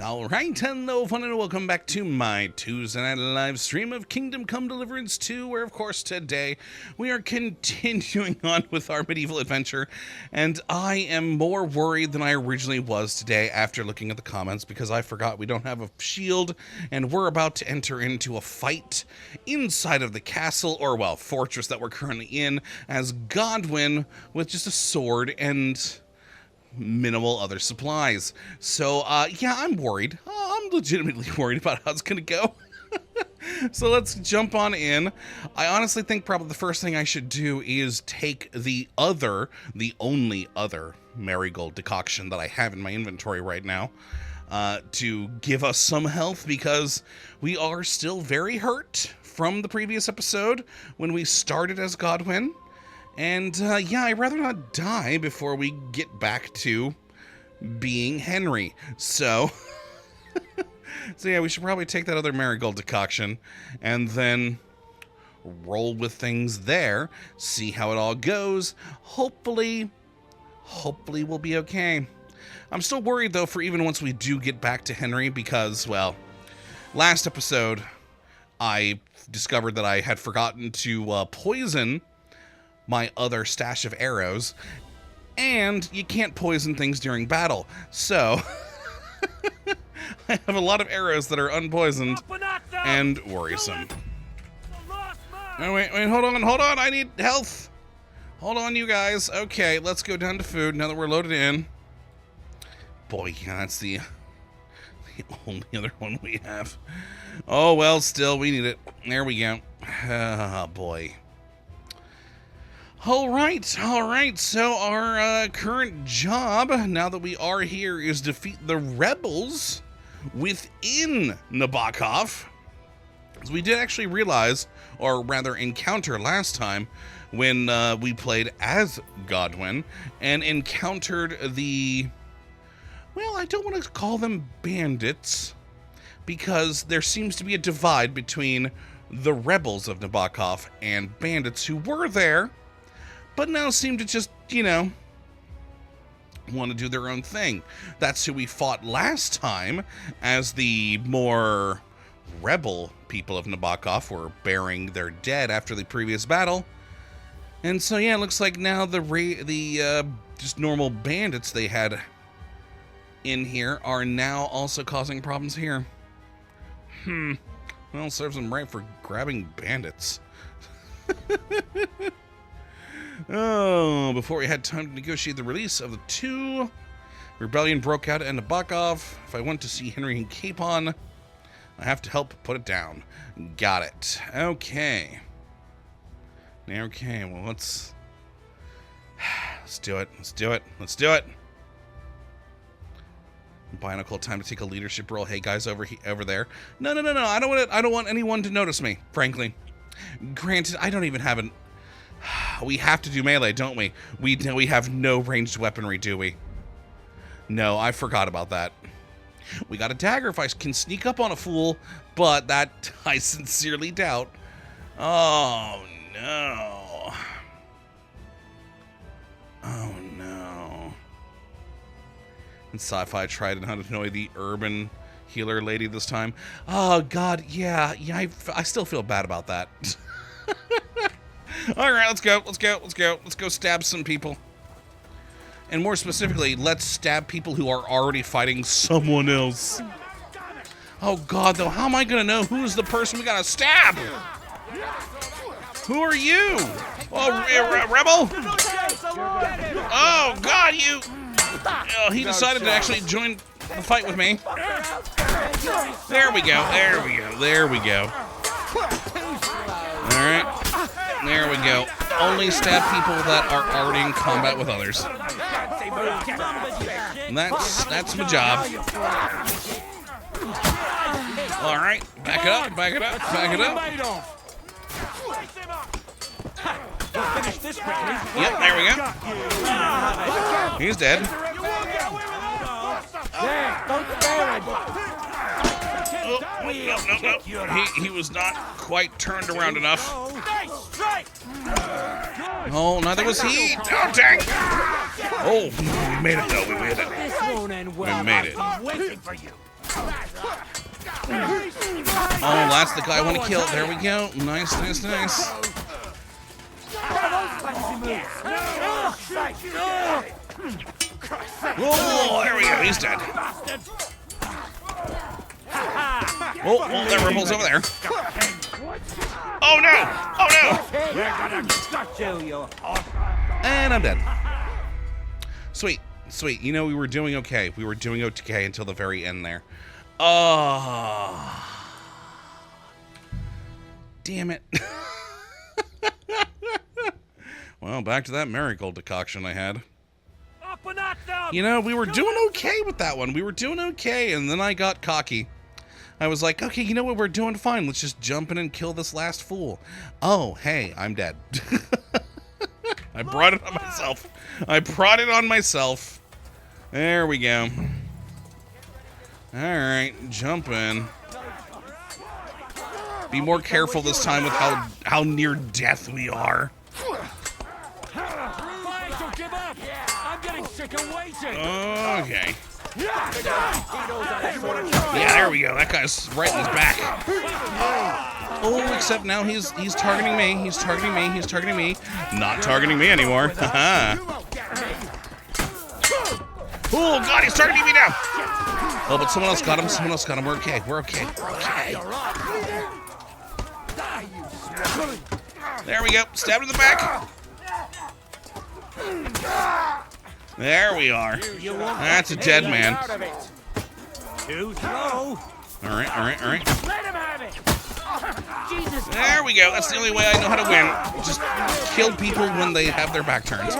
Alright, hello fun and welcome back to my Tuesday night live stream of Kingdom Come Deliverance 2, where of course today we are continuing on with our medieval adventure, and I am more worried than I originally was today after looking at the comments, because I forgot we don't have a shield, and we're about to enter into a fight inside of the castle, or well, fortress that we're currently in, as Godwin with just a sword and minimal other supplies. So, yeah, I'm worried. I'm legitimately worried about how it's gonna go. So let's jump on in. I honestly think probably the first thing I should do is take the only other marigold decoction that I have in my inventory right now, to give us some health, because we are still very hurt from the previous episode when we started as Godwin. And, yeah, I'd rather not die before we get back to being Henry. So, yeah, we should probably take that other marigold decoction and then roll with things there, see how it all goes. Hopefully we'll be okay. I'm still worried, though, for even once we do get back to Henry, because, well, last episode, I discovered that I had forgotten to poison my other stash of arrows, and you can't poison things during battle, so I have a lot of arrows that are unpoisoned and worrisome. Oh, wait, hold on, I need health. Hold on, you guys. Okay, let's go down to food now that we're loaded in. Boy, yeah, that's the only other one we have. Oh, well, still, we need it. There we go. Oh, boy. All right, so our current job, now that we are here, is defeat the rebels within Nabokov. As we did actually realize, or rather encounter last time, when we played as Godwin, and encountered the, well, I don't want to call them bandits, because there seems to be a divide between the rebels of Nabokov and bandits who were there, but now seem to just, you know, want to do their own thing. That's who we fought last time, as the more rebel people of Nabokov were burying their dead after the previous battle. And so, yeah, it looks like now the just normal bandits they had in here are now also causing problems here. Well, serves them right for grabbing bandits. Oh, before we had time to negotiate the release of the two, rebellion broke out at Nabokov. If I want to see Henry and Capon, I have to help put it down. Got it. Okay. Okay, well, let's do it. Let's do it. Bionicle, time to take a leadership role. Hey, guys, over there. No. I don't want anyone to notice me, frankly. Granted, I don't even have an... We have to do melee, don't we? We have no ranged weaponry, do we? No, I forgot about that. We got a dagger if I can sneak up on a fool, but that I sincerely doubt. Oh, no. Oh, no. And Sci-Fi tried to not annoy the urban healer lady this time. Oh, God, yeah, I still feel bad about that. All right, let's go stab some people. And more specifically, let's stab people who are already fighting someone else. Oh, God, though, how am I going to know who's the person we got to stab? Who are you? Oh, rebel? Oh, God, you... Oh, he decided to actually join the fight with me. There we go. All right. There we go. Only stab people that are already in combat with others. And that's my job. All right, back it up. Yep, there we go. He's dead. No. He was not quite turned around enough. Oh, neither was he. Oh, dang. Oh, we made it, though. We made it. We made it. Oh, that's the guy I want to kill. There we go. Nice, nice, nice. Oh, there we go. He's dead. Oh, that ripple's over there. Oh no! Oh no! And I'm dead. Sweet, sweet. You know, we were doing okay. We were doing okay until the very end there. Oh. Damn it. Well, back to that marigold decoction I had. You know, we were doing okay with that one. We were doing okay, and then I got cocky. I was like, okay, you know what? We're doing fine. Let's just jump in and kill this last fool. Oh, hey, I'm dead. I brought it on myself. I brought it on myself. There we go. All right, jump in. Be more careful this time with how near death we are. Okay. Yeah, there we go. That guy's right in his back. Oh, except now he's targeting me. He's targeting me. He's targeting me. Not targeting me anymore. Haha. Oh God, he's targeting me now. Oh, but someone else got him. Someone else got him. We're okay. We're okay. We're okay. There we go. Stab in the back. There we are. That's a dead man. Too slow. All right, all right, all right. There we go. That's the only way I know how to win. Just kill people when they have their back turned.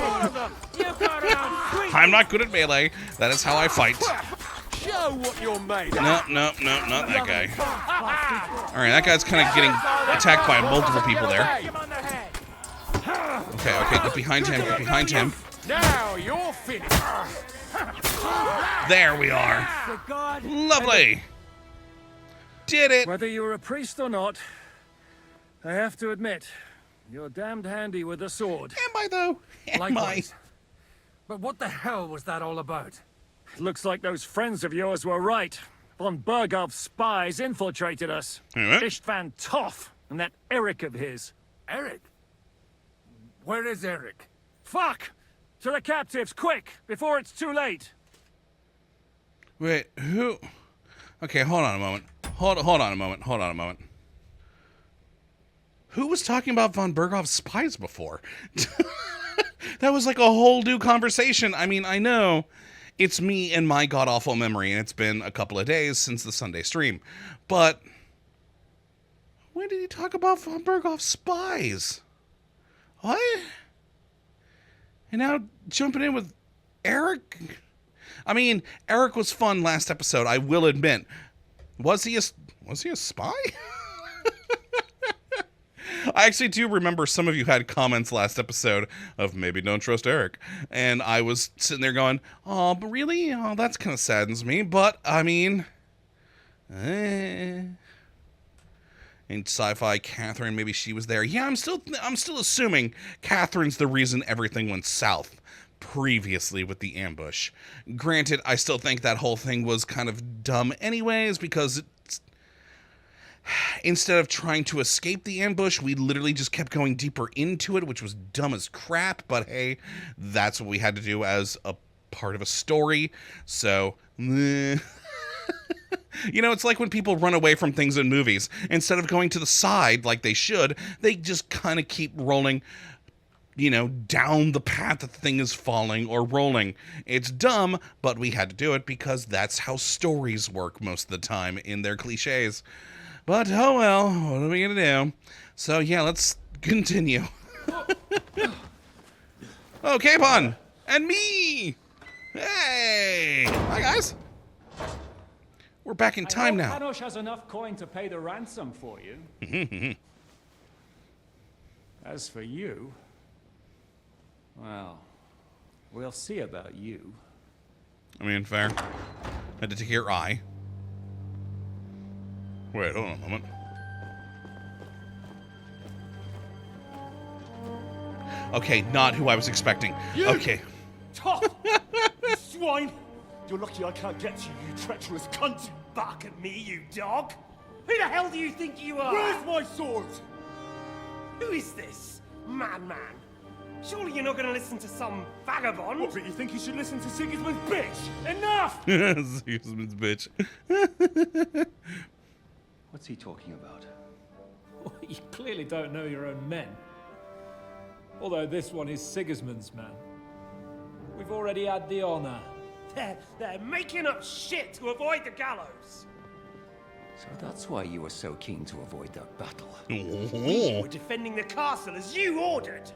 I'm not good at melee. That is how I fight. Show what you're made of. No, no, no, not that guy. All right, that guy's kind of getting attacked by multiple people there. Okay, okay, get behind him, get behind him. Now you're finished. There we are. Lovely. Did it. Whether you're a priest or not, I have to admit, you're damned handy with a sword. Am I though? Am Likewise. But what the hell was that all about? Looks like those friends of yours were right. Von Bergov's spies infiltrated us. What? Istvan Toff and that Eric of his. Eric? Where is Eric? Fuck! To the captives, quick, before it's too late. Wait, who? Okay, hold on a moment. Hold on a moment. Hold on a moment. Who was talking about von Bergov's spies before? That was like a whole new conversation. I mean, I know it's me and my god-awful memory, and it's been a couple of days since the Sunday stream. But when did he talk about von Bergov's spies? What? And now jumping in with Eric? I mean, Eric was fun last episode, I will admit. Was he a spy? I actually do remember some of you had comments last episode of maybe don't trust Eric. And I was sitting there going, oh, but really? Oh, that's kind of saddens me. But, I mean, in sci-fi, Catherine, maybe she was there. Yeah, I'm still assuming Catherine's the reason everything went south previously with the ambush. Granted, I still think that whole thing was kind of dumb anyways, because instead of trying to escape the ambush, we literally just kept going deeper into it, which was dumb as crap, but hey, that's what we had to do as a part of a story, so you know, it's like when people run away from things in movies. Instead of going to the side like they should, they just kind of keep rolling, you know, down the path that the thing is falling or rolling. It's dumb, but we had to do it because that's how stories work most of the time in their cliches. But, oh well, what are we gonna do? So, yeah, let's continue. Oh, Capon! And me! Hey! Hi, guys! We're back in time now. Kottabos has enough coin to pay the ransom for you. As for you, well, we'll see about you. I mean, fair. Had to take your eye. Wait, hold on a moment. Okay, not who I was expecting. You! Okay. Tough! You swine! You're lucky I can't get to you, you treacherous cunt! Bark at me, you dog! Who the hell do you think you are? Where's my sword? Who is this? Madman. Surely you're not going to listen to some vagabond? What, but you think you should listen to Sigismund's bitch? Enough! Sigismund's bitch. What's he talking about? You clearly don't know your own men. Although this one is Sigismund's man. We've already had the honor. They're making up shit to avoid the gallows. So that's why you were so keen to avoid that battle. We were defending the castle as you ordered.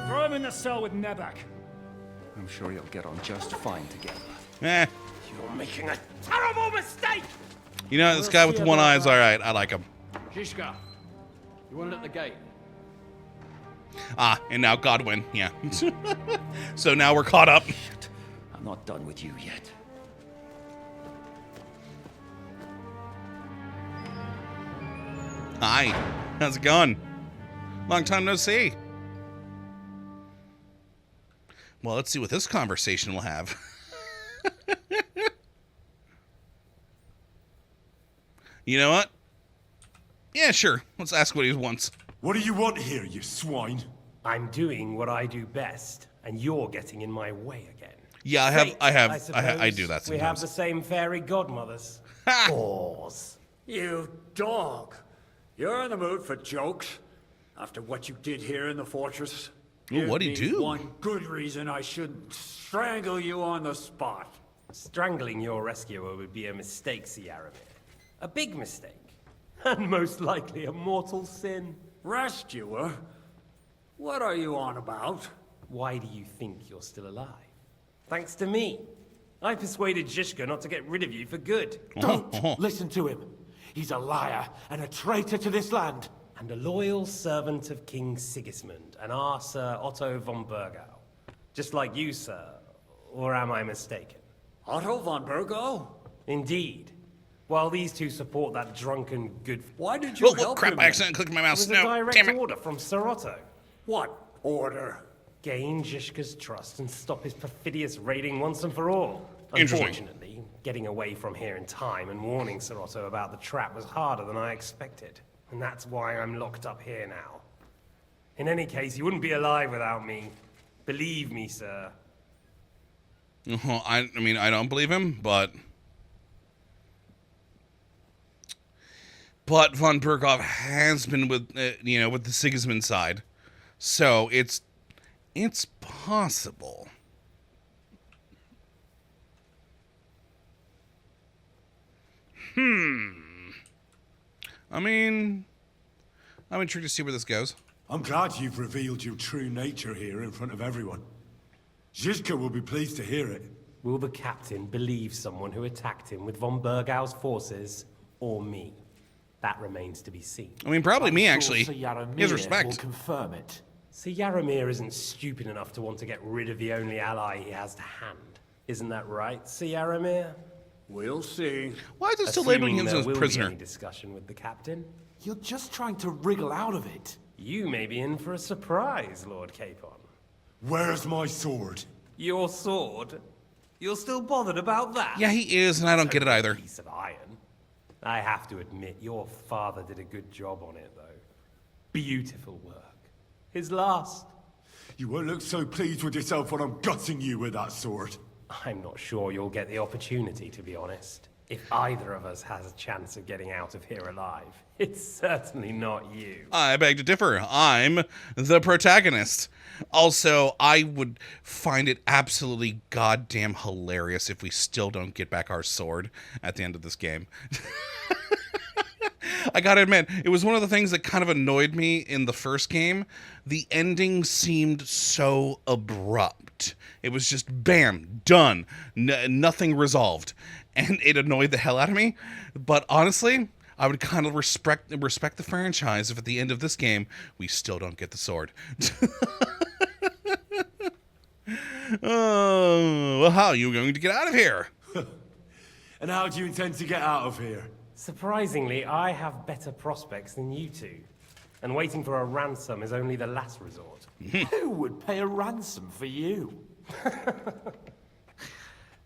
Throw him in the cell with Nebak. I'm sure you'll get on just fine together. Eh. You're making a terrible mistake! You know, this guy with the one eye is alright. I like him. Shishka, you want it at the gate? Ah, and now Godwin. Yeah. So now we're caught up. Shit, I'm not done with you yet. Hi. How's it going? Long time no see. Well, let's see what this conversation will have. You know what? Yeah, sure. Let's ask what he wants. What do you want here, you swine? I'm doing what I do best, and you're getting in my way again. Yeah, I Fate, I do that sometimes. We have the same fairy godmothers. Whores. You dog! You're in the mood for jokes? After what you did here in the fortress? Ooh, what'd he Give me do? one good reason I shouldn't strangle you on the spot. Strangling your rescuer would be a mistake, Sierra. A big mistake. And most likely a mortal sin. Rescuer? What are you on about? Why do you think you're still alive? Thanks to me. I persuaded Zhishka not to get rid of you for good. Don't listen to him. He's a liar and a traitor to this land. And a loyal servant of King Sigismund and our Sir Otto von Burgau. Just like you, sir. Or am I mistaken? Otto von Burgau? Indeed. While these two support that drunken good... Why did you Oh, help crap, him? I accidentally clicked my It mouse. was a No, direct damn it. order from Sir Otto. What order? Gain Zhishka's trust and stop his perfidious raiding once and for all. Interesting. Unfortunately, getting away from here in time and warning Sir Otto about the trap was harder than I expected. And that's why I'm locked up here now. In any case, you wouldn't be alive without me. Believe me, sir. I mean, I don't believe him, but von Burghoff has been with, with the Sigismund side, so it's possible. I mean, I'm intrigued to see where this goes. I'm glad you've revealed your true nature here in front of everyone. Zhishka will be pleased to hear it. Will the captain believe someone who attacked him with von Burgau's forces, or me? That remains to be seen. I mean, probably me, actually. Sir Yaramir His will respect. confirm it. Sir Yaramir isn't stupid enough to want to get rid of the only ally he has to hand. Isn't that right, Sir Yaramir? We'll see. Why is it still labeling him Assuming as there will prisoner? be any discussion with the captain. You're just trying to wriggle out of it. You may be in for a surprise, Lord Capon. Where's my sword? Your sword? You're still bothered about that? Yeah, he is, and I don't get it either. Piece of iron. I have to admit, your father did a good job on it, though. Beautiful work. His last. You won't look so pleased with yourself when I'm gutting you with that sword. I'm not sure you'll get the opportunity, to be honest. If either of us has a chance of getting out of here alive, it's certainly not you. I beg to differ. I'm the protagonist. Also, I would find it absolutely goddamn hilarious if we still don't get back our sword at the end of this game. I gotta admit, it was one of the things that kind of annoyed me in the first game. The ending seemed so abrupt. It was just bam, done, nothing resolved. And it annoyed the hell out of me. But honestly, I would kind of respect the franchise if at the end of this game, we still don't get the sword. Oh, well, how are you going to get out of here? And how do you intend to get out of here? Surprisingly, I have better prospects than you two. And waiting for a ransom is only the last resort. Who would pay a ransom for you?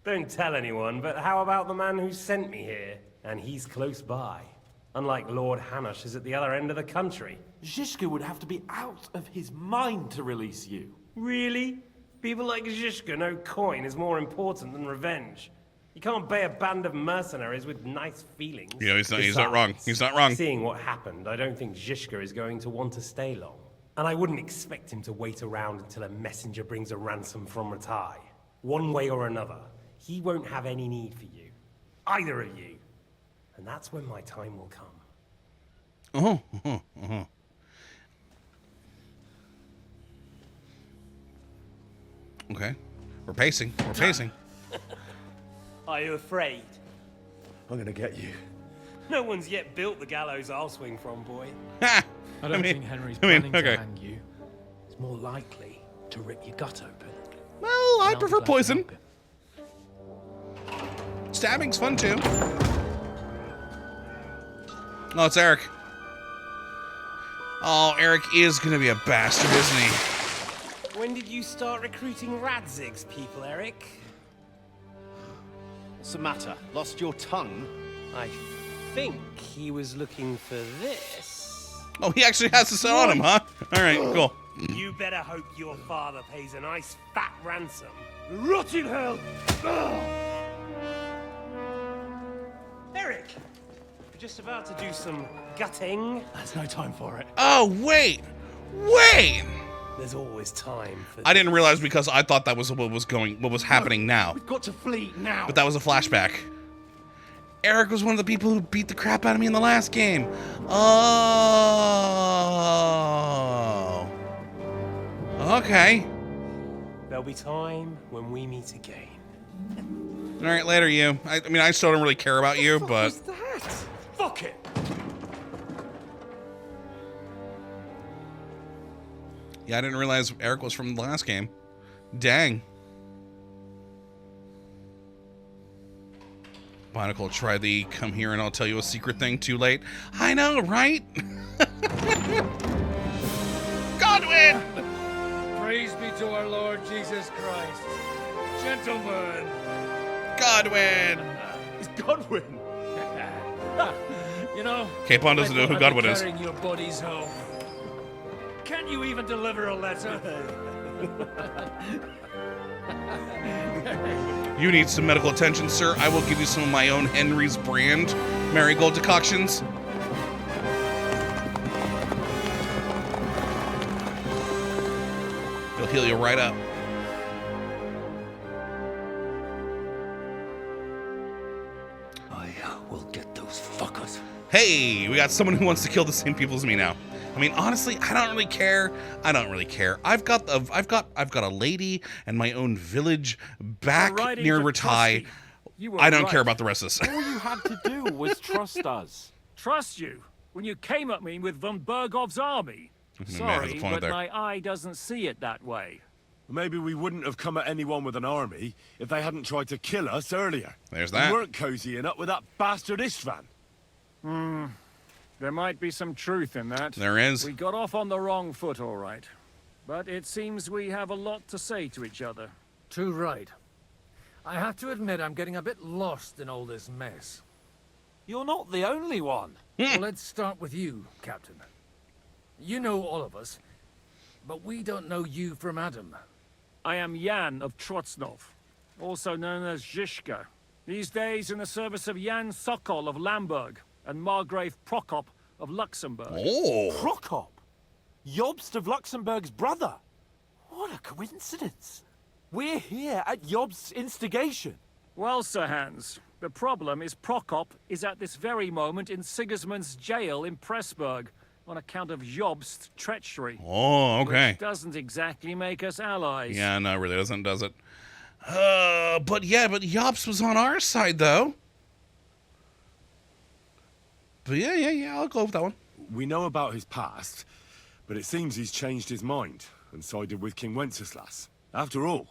Don't tell anyone, but how about the man who sent me here? And he's close by. Unlike Lord Hanush is at the other end of the country. Zhishka would have to be out of his mind to release you. Really? People like Zhishka know coin is more important than revenge. You can't pay a band of mercenaries with nice feelings. Yeah, he's not wrong. He's not wrong. Seeing what happened, I don't think Zhishka is going to want to stay long. And I wouldn't expect him to wait around until a messenger brings a ransom from Ratai. One way or another, he won't have any need for you. Either of you. And that's when my time will come. Okay. We're pacing. We're pacing. Are you afraid? I'm gonna get you. No one's yet built the gallows I'll swing from, boy. Ha! I don't think Henry's I mean, planning okay. to hang you. It's more likely to rip your gut open. Well, I And I'll prefer be glad to poison. help him. Stabbing's fun too. Oh, it's Eric. Oh, Eric is gonna be a bastard, isn't he? When did you start recruiting Radzig's people, Eric? What's the matter? Lost your tongue? I think he was looking for this. Oh, he actually has this on him, huh? All right, cool. You better hope your father pays a nice fat ransom. Rot in hell! Eric! We're just about to do some gutting. There's no time for it. Oh, wait. Wait. There's always time for I didn't realize because I thought that was what was happening now. We've got to flee now. But that was a flashback. Eric was one of the people who beat the crap out of me in the last game. Oh. Okay. There'll be time when we meet again. All right, later, you. I mean, I still don't really care about you, but... that? Fuck it! Yeah, I didn't realize Eric was from the last game. Dang. Barnacle, try the come here and I'll tell you a secret thing too late. I know, right? Godwin! Praise be to our Lord Jesus Christ. Gentlemen. Godwin! It's Godwin. You know, Capon doesn't know who Godwin is. carrying your bodies home. Can't you even deliver a letter? You need some medical attention, sir. I will give you some of my own Henry's brand marigold decoctions. It'll heal you right up. I will get those fuckers. Hey, we got someone who wants to kill the same people as me now. I mean, honestly, I don't really care. I don't really care. I've got a lady and my own village back Riding near for Ratai. Trusty. You were I don't right. care about the rest of this. All you had to do was trust us. Trust you when you came at me with von Bergov's army. Man has a Sorry, point but there. my eye doesn't see it that way. Maybe we wouldn't have come at anyone with an army if they hadn't tried to kill us earlier. There's We that. weren't cozying up with that bastard Istvan. There might be some truth in that. There is. We got off on the wrong foot, all right. But it seems we have a lot to say to each other. Too right. I have to admit I'm getting a bit lost in all this mess. You're not the only one. Well, let's start with you, Captain. You know all of us, but we don't know you from Adam. I am Jan of Trotsnov, also known as Zhishka. These days in the service of Jan Sokol of Lamberg and Margrave Prokop of Luxembourg. Oh. Prokop? Jobst of Luxembourg's brother? What a coincidence. We're here at Jobst's instigation. Well, Sir Hans, the problem is Prokop is at this very moment in Sigismund's jail in Pressburg on account of Jobst's treachery. Oh, okay. Which doesn't exactly make us allies. Yeah, no, it really doesn't, does it? But Yops was on our side, though. But yeah, I'll go with that one. We know about his past, but it seems he's changed his mind and sided with King Wenceslas. After all,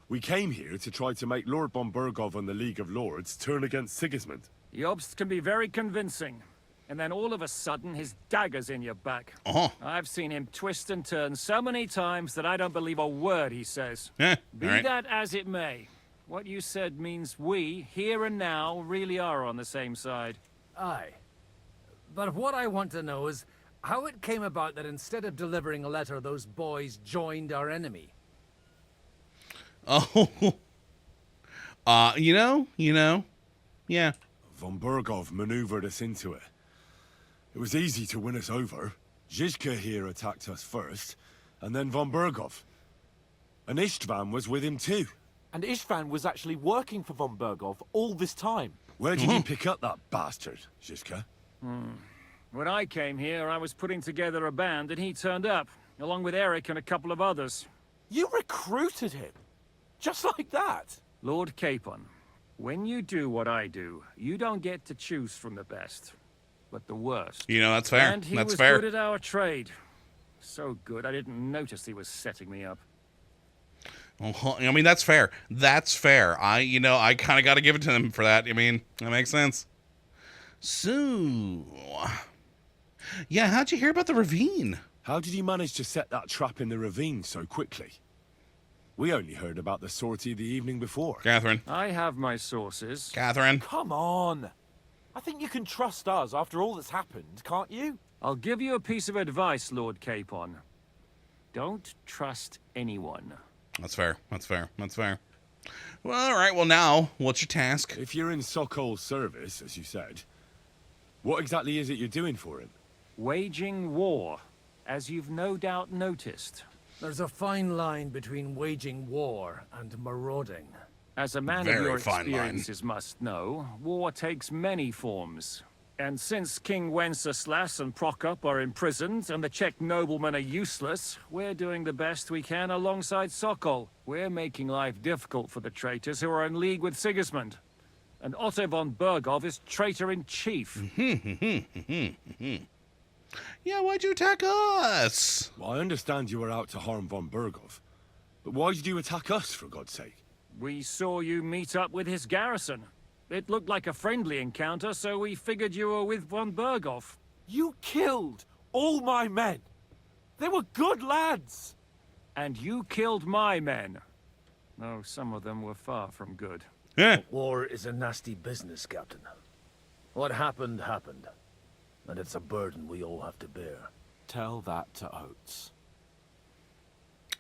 we came here to try to make Lord von Bergov and the League of Lords turn against Sigismund. Jobst can be very convincing. and then all of a sudden his dagger's in your back. Oh. I've seen him twist and turn so many times that I don't believe a word he says. Be Alright. that as it may, what you said means we, here and now, really are on the same side. Aye. But what I want to know is how it came about that instead of delivering a letter, those boys joined our enemy. Oh. You know? Yeah. Von Bergov maneuvered us into it. It was easy to win us over. Zizka here attacked us first, and then Von Bergov. And Istvan was with him too. And Istvan was actually working for von Bergov all this time. Where did you pick up that bastard, Zizka? When I came here, I was putting together a band, and he turned up, along with Eric and a couple of others. You recruited him? Just like that? Lord Capon, when you do what I do, you don't get to choose from the best, but the worst. You know, that's fair. And he That's was fair. good at our trade. So good, I didn't notice he was setting me up. I mean, that's fair. That's fair. I kind of got to give it to them for that. I mean, that makes sense. So, yeah, how'd you hear about the ravine? How did you manage to set that trap in the ravine so quickly? We only heard about the sortie the evening before. Catherine. I have my sources. Catherine. Come on. I think you can trust us after all that's happened, can't you? I'll give you a piece of advice, Lord Capon. Don't trust anyone. That's fair. That's fair. That's fair. Well, all right. Well, now, what's your task? If you're in Sokol's service, as you said, what exactly is it you're doing for him? Waging war, as you've no doubt noticed. There's a fine line between waging war and marauding. As a man Very of your fine line. experiences must know, war takes many forms. And since King Wenceslas and Prokop are imprisoned and the Czech noblemen are useless, we're doing the best we can alongside Sokol. We're making life difficult for the traitors who are in league with Sigismund. And Otto von Bergov is traitor-in-chief. Yeah, why'd you attack us? Well, I understand you were out to harm von Bergov, but why did you attack us, for God's sake? We saw you meet up with his garrison. It looked like a friendly encounter, so we figured you were with von Bergov. You killed all my men. They were good lads. And you killed my men. Though some of them were far from good. Yeah. War is a nasty business, Captain. What happened, happened. And it's a burden we all have to bear. Tell that to Oates.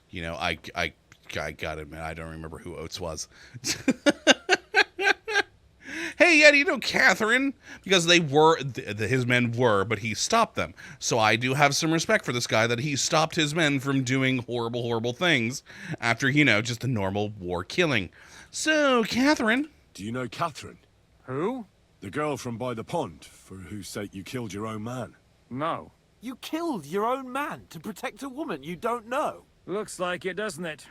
You know, I gotta admit, I don't remember who Oates was. Hey, yeah, do you know Catherine? Because they were, his men were, but he stopped them. So I do have some respect for this guy that he stopped his men from doing horrible, horrible things after, just the normal war killing. So, Catherine. Do you know Catherine? Who? The girl from by the pond, for whose sake you killed your own man. No. You killed your own man to protect a woman you don't know. Looks like it, doesn't it?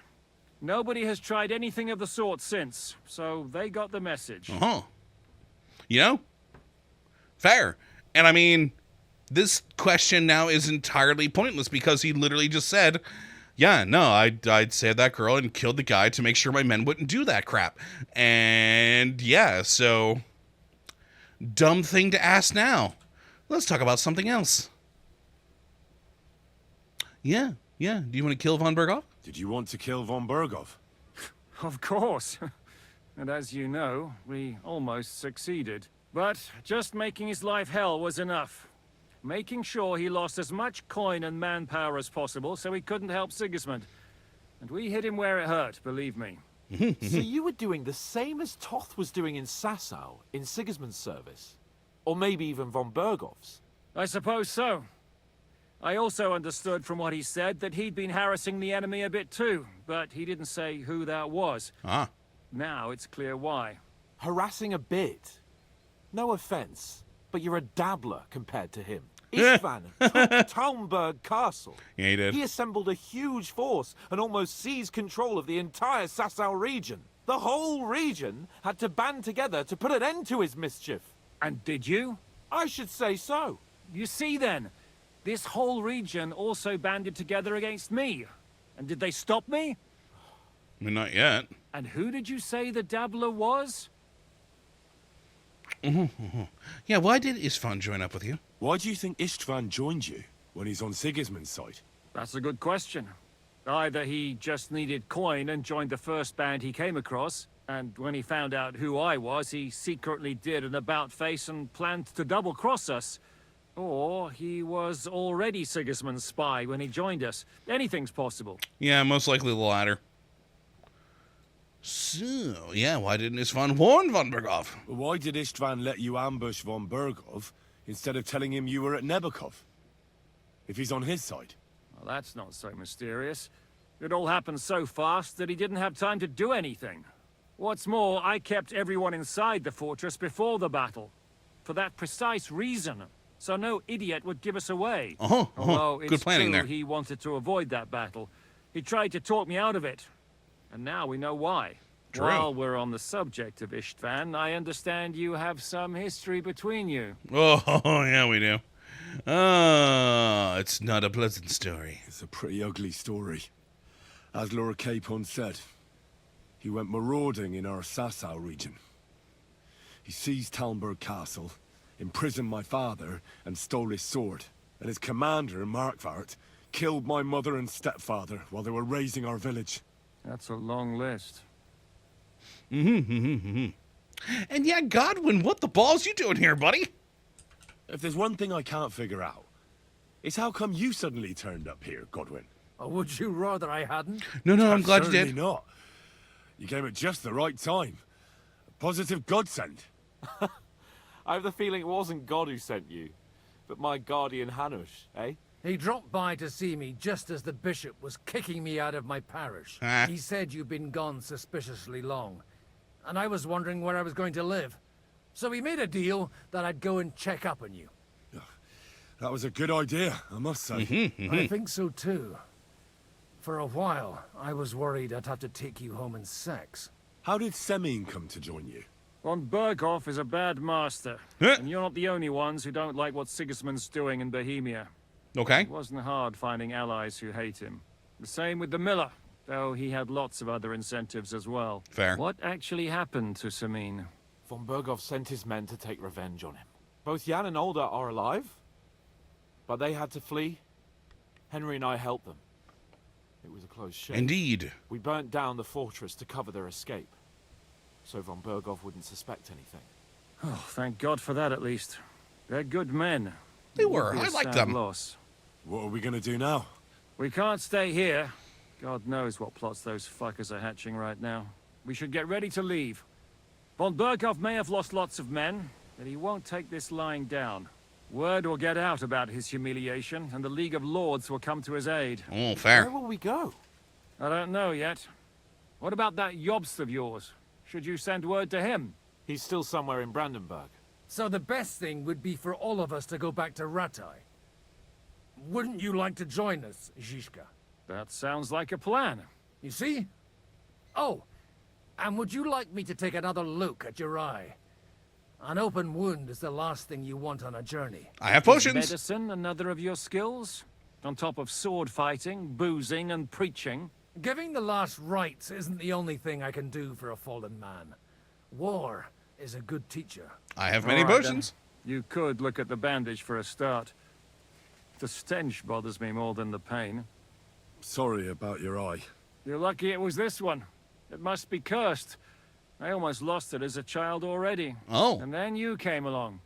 Nobody has tried anything of the sort since, so they got the message. Fair. And I mean, this question now is entirely pointless because he literally just said, yeah, no, I'd saved that girl and killed the guy to make sure my men wouldn't do that crap. And yeah, so dumb thing to ask now. Let's talk about something else. Yeah. Do you want to kill von Bergov? Did you want to kill von Bergov? Of course. And as you know, we almost succeeded. But just making his life hell was enough. Making sure he lost as much coin and manpower as possible so he couldn't help Sigismund. And we hit him where it hurt, believe me. So you were doing the same as Toth was doing in Sasau, in Sigismund's service? Or maybe even von Bergov's? I suppose so. I also understood from what he said that he'd been harassing the enemy a bit too, but he didn't say who that was. Ah. Now it's clear why. Harassing a bit? No offense, but you're a dabbler compared to him. Istvan took Talmberg Castle. Yeah, he did. He assembled a huge force and almost seized control of the entire Sasau region. The whole region had to band together to put an end to his mischief. And did you? I should say so. You see then, this whole region also banded together against me. And did they stop me? I mean, not yet. And who did you say the dabbler was? Yeah, why did Istvan join up with you? Why do you think Istvan joined you when he's on Sigismund's side? That's a good question. Either he just needed coin and joined the first band he came across, and when he found out who I was, he secretly did an about-face and planned to double-cross us. Or he was already Sigismund's spy when he joined us. Anything's possible. Yeah, most likely the latter. So, yeah, why didn't Istvan warn von Berghoff? Why did Istvan let you ambush von Berghoff instead of telling him you were at Nebakov? If he's on his side. Well, that's not so mysterious. It all happened so fast that he didn't have time to do anything. What's more, I kept everyone inside the fortress before the battle. For that precise reason. So no idiot would give us away. Although Good it's planning true there. he wanted to avoid that battle. He tried to talk me out of it. And now we know why. True. While we're on the subject of Istvan, I understand you have some history between you. Oh, yeah, we do. Oh, it's not a pleasant story. It's a pretty ugly story. As Lord Capon said, he went marauding in our Sasau region. He seized Talmberg Castle, imprisoned my father, and stole his sword. And his commander, Markvart, killed my mother and stepfather while they were raising our village. That's a long list. And yeah, Godwin, what the balls you doing here, buddy? If there's one thing I can't figure out, it's how come you suddenly turned up here, Godwin? Or would you rather I hadn't? No, I'm glad you Certainly did. not. You came at just the right time. A positive godsend. I have the feeling it wasn't God who sent you, but my guardian Hanush, eh? He dropped by to see me just as the bishop was kicking me out of my parish. Ah. He said you'd been gone suspiciously long, and I was wondering where I was going to live. So we made a deal that I'd go and check up on you. That was a good idea, I must say. I think so too. For a while, I was worried I'd have to take you home in sex. How did Semine come to join you? Von Berghoff is a bad master. And you're not the only ones who don't like what Sigismund's doing in Bohemia. Okay. It wasn't hard finding allies who hate him. The same with the miller, though he had lots of other incentives as well. Fair. What actually happened to Semine? Von Berghoff sent his men to take revenge on him. Both Jan and Olda are alive, but they had to flee. Henry and I helped them. It was a close shave. Indeed. We burnt down the fortress to cover their escape, so Von Berghoff wouldn't suspect anything. Oh, thank God for that at least. They're good men. They It would were. be a I liked sad them. Loss. What are we gonna do now? We can't stay here. God knows what plots those fuckers are hatching right now. We should get ready to leave. Von Berghoff may have lost lots of men, but he won't take this lying down. Word will get out about his humiliation, and the League of Lords will come to his aid. Oh, fair. Where will we go? I don't know yet. What about that Jobst of yours? Should you send word to him? He's still somewhere in Brandenburg. So the best thing would be for all of us to go back to Ratai. Wouldn't you like to join us, Zizka? That sounds like a plan. You see? Oh, and would you like me to take another look at your eye? An open wound is the last thing you want on a journey. I have Is potions. medicine another of your skills? On top of sword fighting, boozing, and preaching? Giving the last rites isn't the only thing I can do for a fallen man. War is a good teacher. I have many All right, potions. then. You could look at the bandage for a start. The stench bothers me more than the pain. Sorry about your eye. You're lucky it was this one. It must be cursed. I almost lost it as a child already. Oh. And then you came along.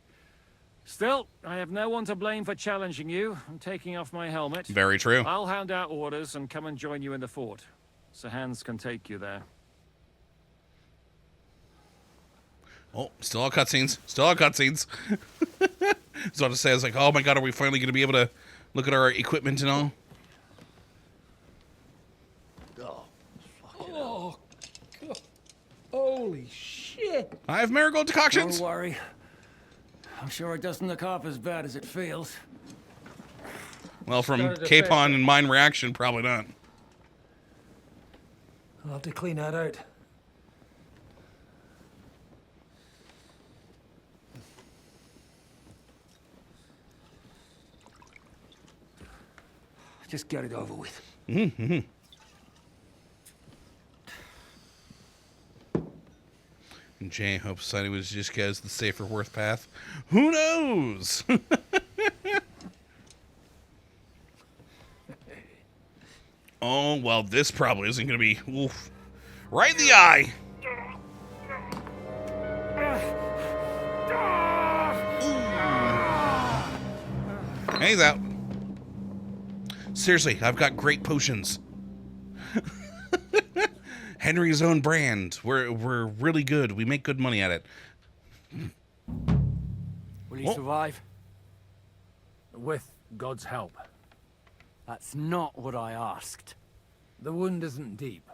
Still, I have no one to blame for challenging you and taking off my helmet. Very true. I'll hand out orders and come and join you in the fort. Sir Hans can take you there. Oh, still all cutscenes. Still all cutscenes. So I was to say, I was like, oh my god, are we finally going to be able to look at our equipment and all? Oh, God. Holy shit. I have marigold decoctions. Don't worry. I'm sure it doesn't look half as bad as it feels. Well, from Started to Capon and mine reaction, probably not. I'll have to clean that out. Just get it over with. Jay hopes siding with Zishka is the safer worth path. Who knows? Oh, well, this probably isn't going to be... Oof. Right in the eye! Ooh. He's out. Seriously, I've got great potions. Henry's own brand. We're really good. We make good money at it. Will you survive? With God's help. That's not what I asked. The wound isn't deep.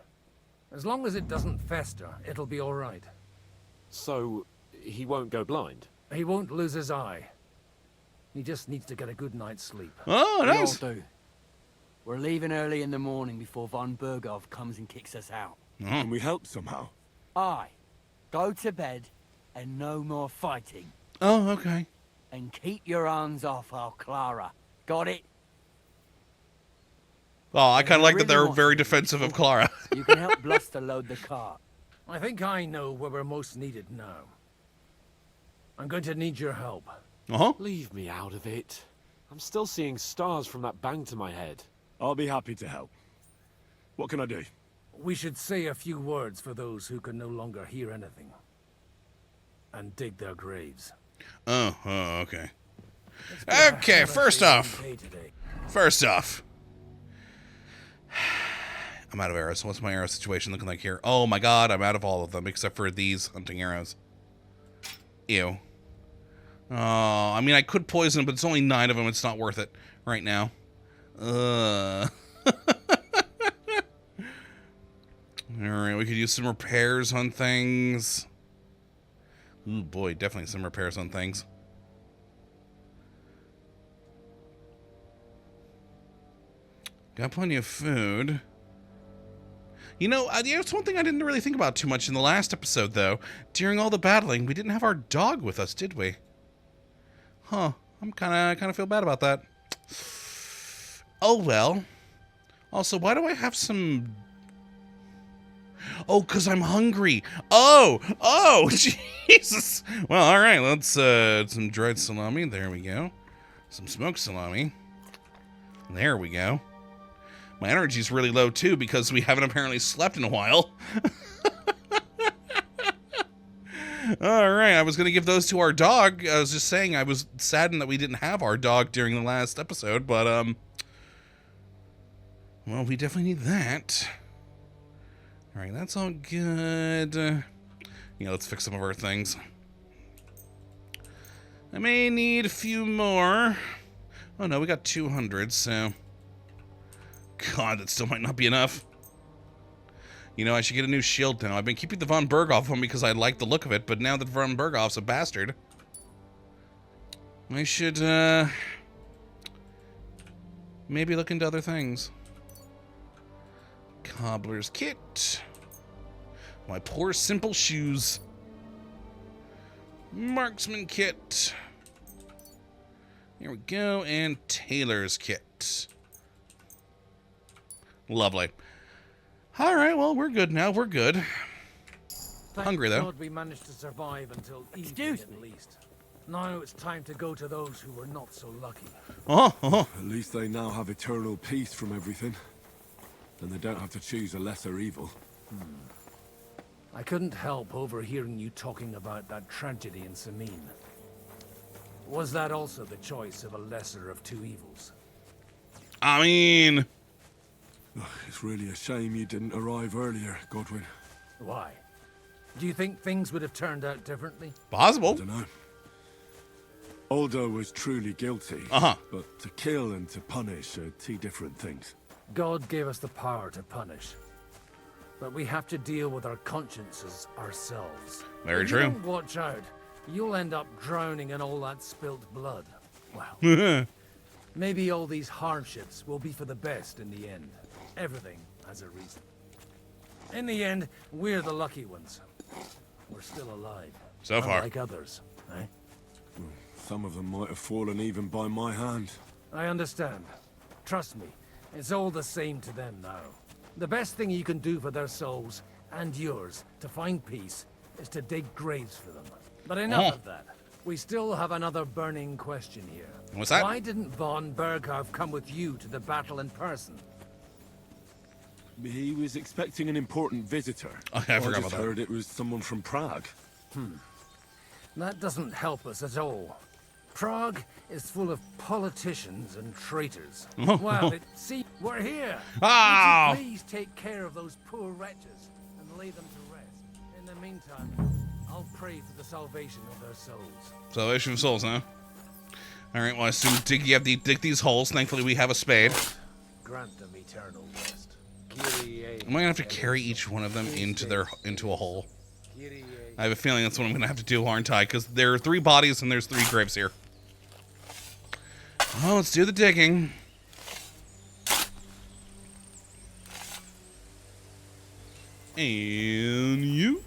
As long as it doesn't fester, it'll be all right. So, he won't go blind? He won't lose his eye. He just needs to get a good night's sleep. Oh, nice. We all do. We're leaving early in the morning before von Bergov comes and kicks us out. Can we help somehow? Aye. Go to bed and no more fighting. Oh, okay. And keep your hands off our Clara. Got it? Oh, I kind of like that they're very defensive of Clara. You can help Bluster load the cart. I think I know where we're most needed now. I'm going to need your help. Uh-huh. Leave me out of it. I'm still seeing stars from that bang to my head. I'll be happy to help. What can I do? We should say a few words for those who can no longer hear anything. And dig their graves. Oh, okay. Okay, first off, I'm out of arrows. What's my arrow situation looking like here? Oh my god, I'm out of all of them except for these hunting arrows. Ew. Oh, I mean, I could poison them, but it's only 9 of them. It's not worth it right now. Alright, we could use some repairs on things. Ooh, boy, definitely some repairs on things. Got plenty of food. You know, it's one thing I didn't really think about too much in the last episode, though. During all the battling, we didn't have our dog with us, did we? Huh. I'm kind of feel bad about that. Oh, well. Also, why do I have some... Oh, because I'm hungry. Oh, Jesus. Well, all right, let's, some dried salami. There we go. Some smoked salami. There we go. My energy's really low, too, because we haven't apparently slept in a while. All right, I was going to give those to our dog. I was just saying I was saddened that we didn't have our dog during the last episode, but, well, we definitely need that. All right, that's all good. Yeah, let's fix some of our things. I may need a few more. Oh, no, we got 200, so... God, that still might not be enough. You know, I should get a new shield now. I've been keeping the von Berghoff one because I like the look of it, but now that von Berghoff's a bastard, I should, maybe look into other things. Cobbler's kit. My poor simple shoes. Marksman kit. Here we go, and tailor's kit. Lovely. All right, well, we're good now. We're good. Hungry, though. God we managed to survive until evening at least. Now it's time to go to those who were not so lucky. At least they now have eternal peace from everything. And they don't have to choose a lesser evil. I couldn't help overhearing you talking about that tragedy in Samin. Was that also the choice of a lesser of two evils? I mean... It's really a shame you didn't arrive earlier, Godwin. Why? Do you think things would have turned out differently? Possible. I don't know. Aldo was truly guilty. But to kill and to punish are two different things. God gave us the power to punish. But we have to deal with our consciences ourselves. Very if true. You don't watch out, you'll end up drowning in all that spilt blood. Well, maybe all these hardships will be for the best in the end. Everything has a reason. In the end, we're the lucky ones. We're still alive. So far. Like others, eh? Some of them might have fallen even by my hand. I understand. Trust me, it's all the same to them now. The best thing you can do for their souls, and yours, to find peace, is to dig graves for them. But enough of that. We still have another burning question here. What's that? Why didn't von Berghoff come with you to the battle in person? He was expecting an important visitor. Okay, I forgot just about that. heard it was someone from Prague. That doesn't help us at all. Prague is full of politicians and traitors. Well, see, we're here. Oh. Would you please take care of those poor wretches and lay them to rest? In the meantime, I'll pray for the salvation of their souls. Salvation of souls, huh? All right. Well, I assume you have to dig these holes. Thankfully, we have a spade. Grant them eternal rest. Kyrie. Am I gonna have to carry each one of them into a hole? I have a feeling that's what I'm gonna have to do, aren't I? Because there are 3 bodies and there's 3 graves here. Well, let's do the digging. And you.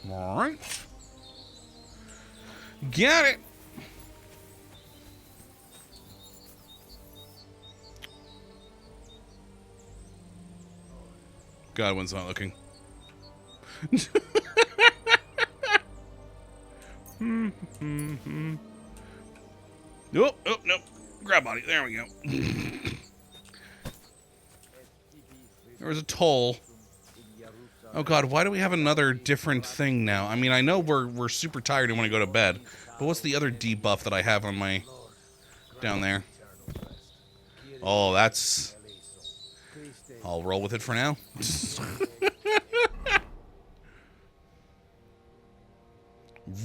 All right. Got it. Godwin's not looking. Nope, nope, nope. Grab body. There we go. There was a toll. Oh god, why do we have another different thing now? I mean, I know we're super tired and want to go to bed, but what's the other debuff that I have on my down there? Oh, that's... I'll roll with it for now.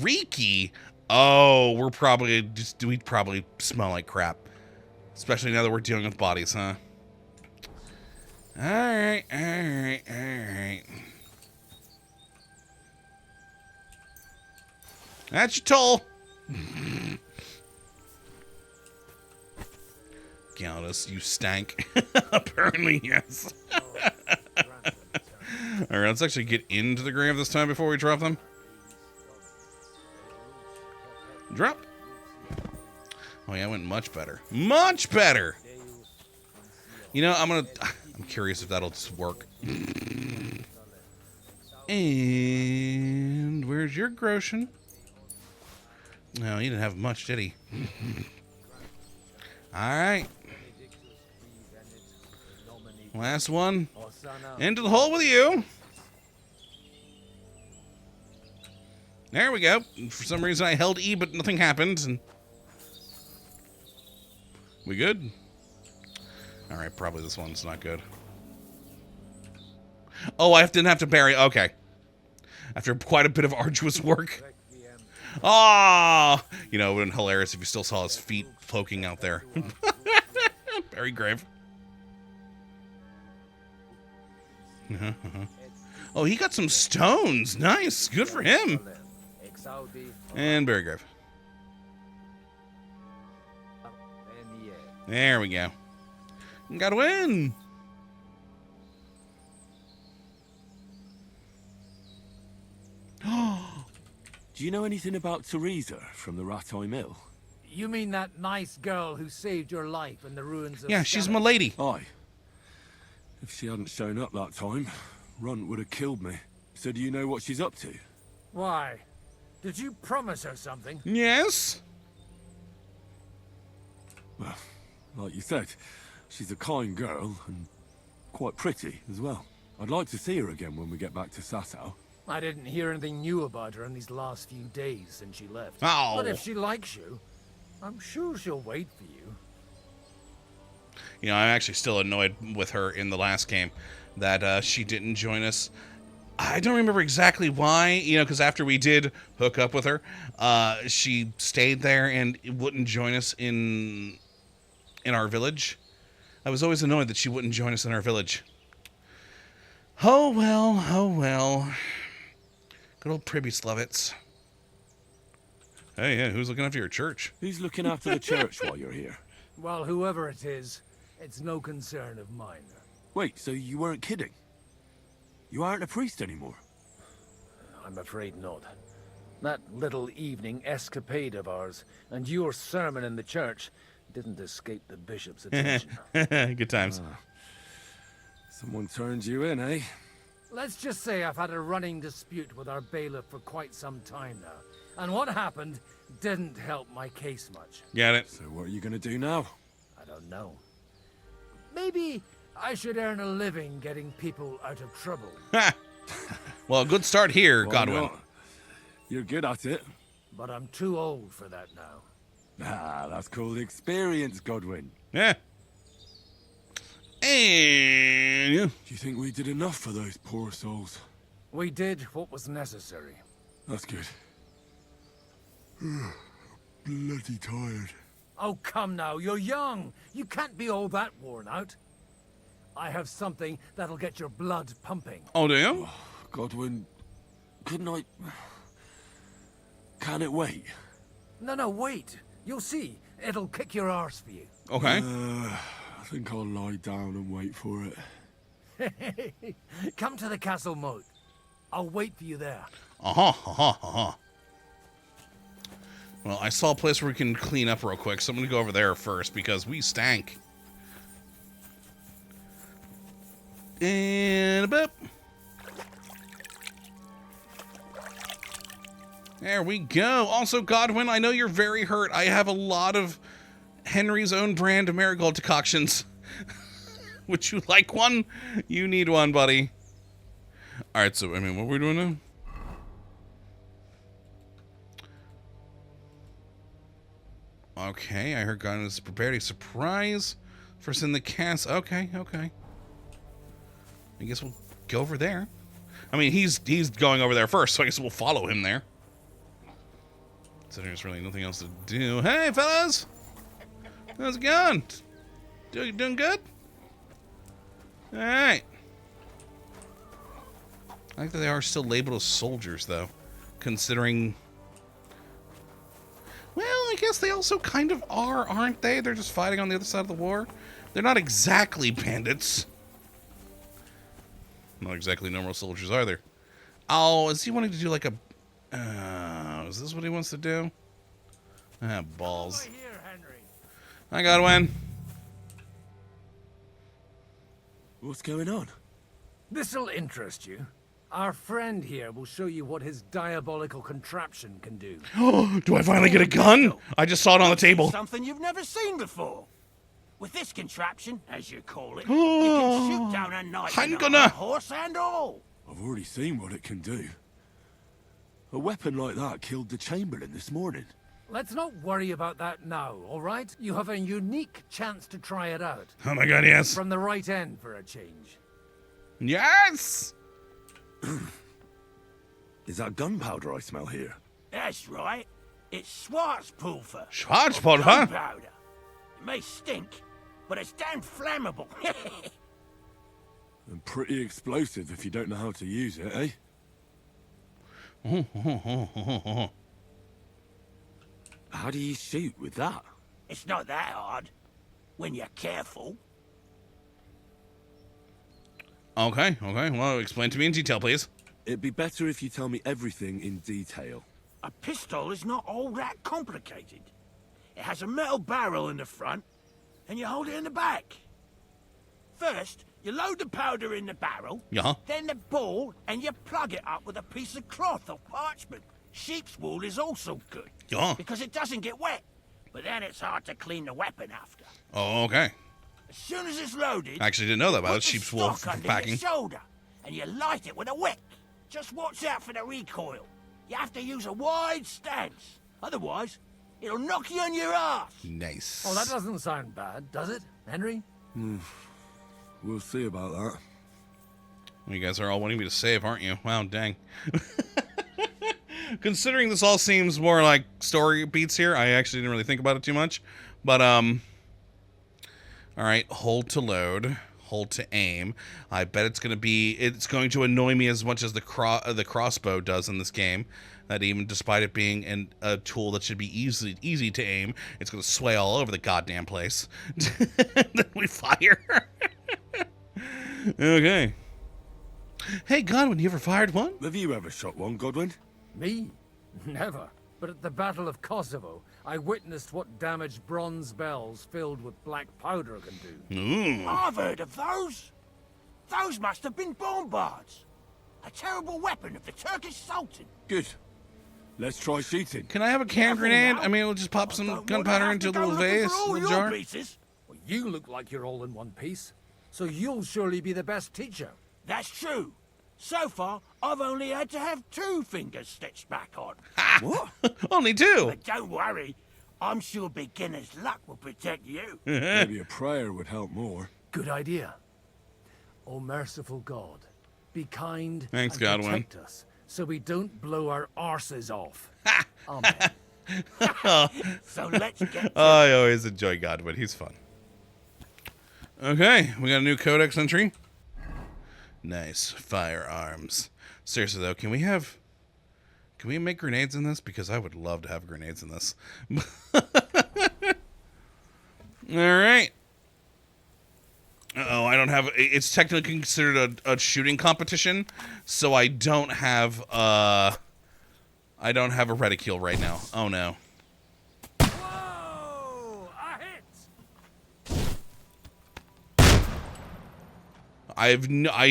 Reeky? Oh, we'd probably smell like crap. Especially now that we're dealing with bodies, huh? Alright, alright, alright. That's your toll. Gallus, you stank. Apparently, yes. Alright, let's actually get into the grave this time before we drop them. Drop. Oh yeah, it went much better. Much better! You know, I'm curious if that'll just work. And where's your Groshen? No, he didn't have much, did he? Alright. Last one. Into the hole with you. There we go. For some reason I held E, but nothing happened. And we good? Alright, probably this one's not good. Oh, I didn't have to bury. Okay. After quite a bit of arduous work. Ah! You know, it would have been hilarious if you still saw his feet poking out there. Very grave. Oh, he got some stones. Nice. Good for him. And very grave. There we go. Gotta win. Do you know anything about Teresa from the Ratoi Mill? You mean that nice girl who saved your life in the ruins of... Yeah, she's my lady. Aye. If she hadn't shown up that time, Runt would have killed me. So do you know what she's up to? Why? Did you promise her something? Yes. Well, like you said, she's a kind girl and quite pretty as well. I'd like to see her again when we get back to Sasau. I didn't hear anything new about her in these last few days since she left. Oh. But if she likes you, I'm sure she'll wait for you. You know, I'm actually still annoyed with her in the last game that she didn't join us. I don't remember exactly why, you know, because after we did hook up with her, she stayed there and wouldn't join us in our village. I was always annoyed that she wouldn't join us in our village. Oh well, oh well. Good old Pribyslovitz. Hey, yeah, who's looking after your church? Who's looking after the church while you're here? Well, whoever it is, it's no concern of mine. Wait, so you weren't kidding? You aren't a priest anymore? I'm afraid not. That little evening escapade of ours, and your sermon in the church, Didn't escape the bishop's attention. Good times. Someone turned you in, eh? Let's just say I've had a running dispute with our bailiff for quite some time now. And what happened didn't help my case much. Get it? So what are you gonna do now? I don't know. Maybe I should earn a living getting people out of trouble. Well, good start here, Why Godwin. not? You're good at it. But I'm too old for that now. Ah, that's called experience, Godwin. Yeah. And Do you think we did enough for those poor souls? We did what was necessary. That's good. Bloody tired. Oh, come now, you're young. You can't be all that worn out. I have something that'll get your blood pumping. oh, do you? Godwin, couldn't I... Can it wait? No, wait. You'll see. It'll kick your arse for you. Okay. I think I'll lie down and wait for it. Come to the castle moat. I'll wait for you there. Well, I saw a place where we can clean up real quick, so I'm going to go over there first because we stank. And a bip. There we go. Also, Godwin, I know you're very hurt. I have a lot of Henry's own brand of marigold decoctions. Would you like one? You need one, buddy. All right, so, I mean, what are we doing now? Okay, I heard God has prepared a surprise for us in the cast. Okay. I guess we'll go over there. I mean, he's going over there first, so I guess we'll follow him there. So there's really nothing else to do. Hey, fellas! How's it going? Doing good? Alright. I like that they are still labeled as soldiers, though. Considering... Well, I guess they also kind of are, aren't they? They're just fighting on the other side of the war. They're not exactly bandits. Not exactly normal soldiers either. Oh, is he wanting to do like a... is this what he wants to do? Balls. Over here, Henry. Hi, Godwin. What's going on? This'll interest you. Our friend here will show you what his diabolical contraption can do. Do I finally get a gun? I just saw it on the table. Something you've never seen before. With this contraption, as you call it, you can shoot down a knight on a horse and all. I've already seen what it can do. A weapon like that killed the Chamberlain this morning. Let's not worry about that now, all right? You have a unique chance to try it out. Oh my god, yes. From the right end for a change. Yes! Is that gunpowder I smell here? That's right. It's Schwarzpulver. Schwarzpulver? Gunpowder. It may stink, but it's damn flammable. And pretty explosive if you don't know how to use it, eh? How do you shoot with that? It's not that hard, when you're careful. Okay. Well, explain to me in detail, please. It'd be better if you tell me everything in detail. A pistol is not all that complicated. It has a metal barrel in the front, and you hold it in the back. First, you load the powder in the barrel, then the ball, and you plug it up with a piece of cloth or parchment. Sheep's wool is also good, because it doesn't get wet, but then it's hard to clean the weapon after. Oh, okay. As soon as it's loaded, I actually didn't know that about put sheep's the wool stock under packing. your shoulder, and you light it with a wick. Just watch out for the recoil. You have to use a wide stance, otherwise it'll knock you on your ass. Nice. Oh, that doesn't sound bad, does it, Henry? We'll see about that. You guys are all wanting me to save, aren't you? Wow, dang. Considering this all seems more like story beats here, I actually didn't really think about it too much. But, alright, hold to load, hold to aim. I bet it's going to annoy me as much as the crossbow does in this game. That even despite it being a tool that should be easy to aim, it's going to sway all over the goddamn place. Then we fire. Okay. Hey, Godwin, you ever fired one? Have you ever shot one, Godwin? Me? Never. But at the Battle of Kosovo, I witnessed what damage bronze bells filled with black powder can do. Ooh. I've heard of those. Those must have been bombards. A terrible weapon of the Turkish Sultan. Good. Let's try shooting. Can I have a can grenade? I mean, we'll just pop some gunpowder into a little vase, little jar. Well, you look like you're all in one piece, so you'll surely be the best teacher. That's true. So far, I've only had to have 2 fingers stitched back on. What? Only 2? But don't worry. I'm sure beginner's luck will protect you. Maybe a prayer would help more. Good idea. O merciful God, be kind Thanks, and Godwin. protect us so we don't blow our arses off. Amen. So let's get Oh, I always enjoy Godwin. He's fun. Okay, we got a new codex entry. Nice. Firearms. Seriously, though, can we make grenades in this? Because I would love to have grenades in this. Alright. Uh-oh, I don't have... It's technically considered a shooting competition, so I don't have a reticule right now. Oh, no. Whoa! A hit! I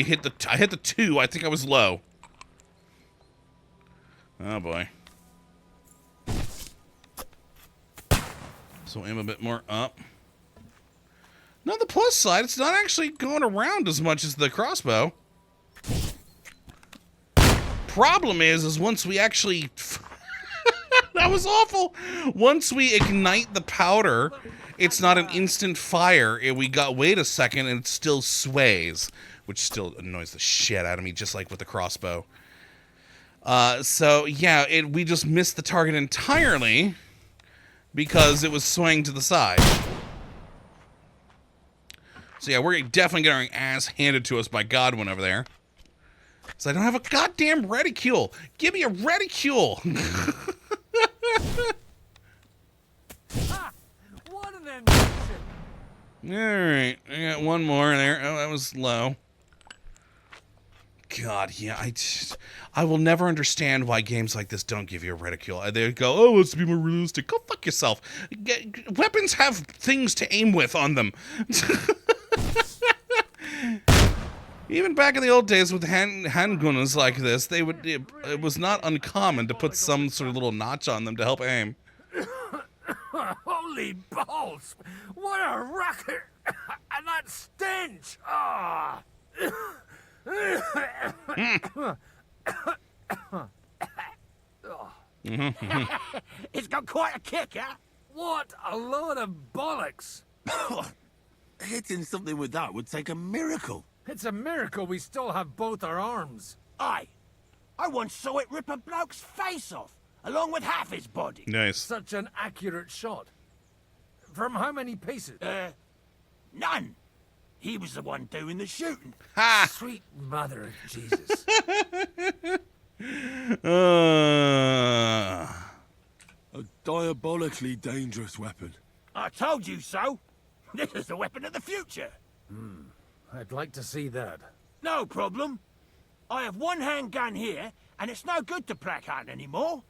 hit the 2. I think I was low. Oh boy. So aim a bit more up. Now the plus side, it's not actually going around as much as the crossbow. Problem is once we actually... That was awful. Once we ignite the powder, it's not an instant fire. Wait a second and it still sways, which still annoys the shit out of me, just like with the crossbow. So yeah, we just missed the target entirely because it was swaying to the side. So yeah, we're definitely getting our ass handed to us by Godwin over there. So I don't have a goddamn reticule. Give me a reticule. What an invention! Alright, I got one more there. Oh, that was low. God, yeah, I will never understand why games like this don't give you a reticule. They go, oh, let's be more realistic. Go fuck yourself. Weapons have things to aim with on them. Even back in the old days with handguns like this, it was not uncommon to put some sort of little notch on them to help aim. Holy balls! What a racket! And that stench! Ah! It's got quite a kick, huh? What a load of bollocks! Hitting something with that would take a miracle. It's a miracle we still have both our arms. Aye. I once saw it rip a bloke's face off, along with half his body. Nice. Such an accurate shot. From how many pieces? None. He was the one doing the shooting. Ha! Sweet mother of Jesus. A diabolically dangerous weapon. I told you so. This is the weapon of the future. I'd like to see that. No problem. I have one handgun here, and it's no good to placard anymore.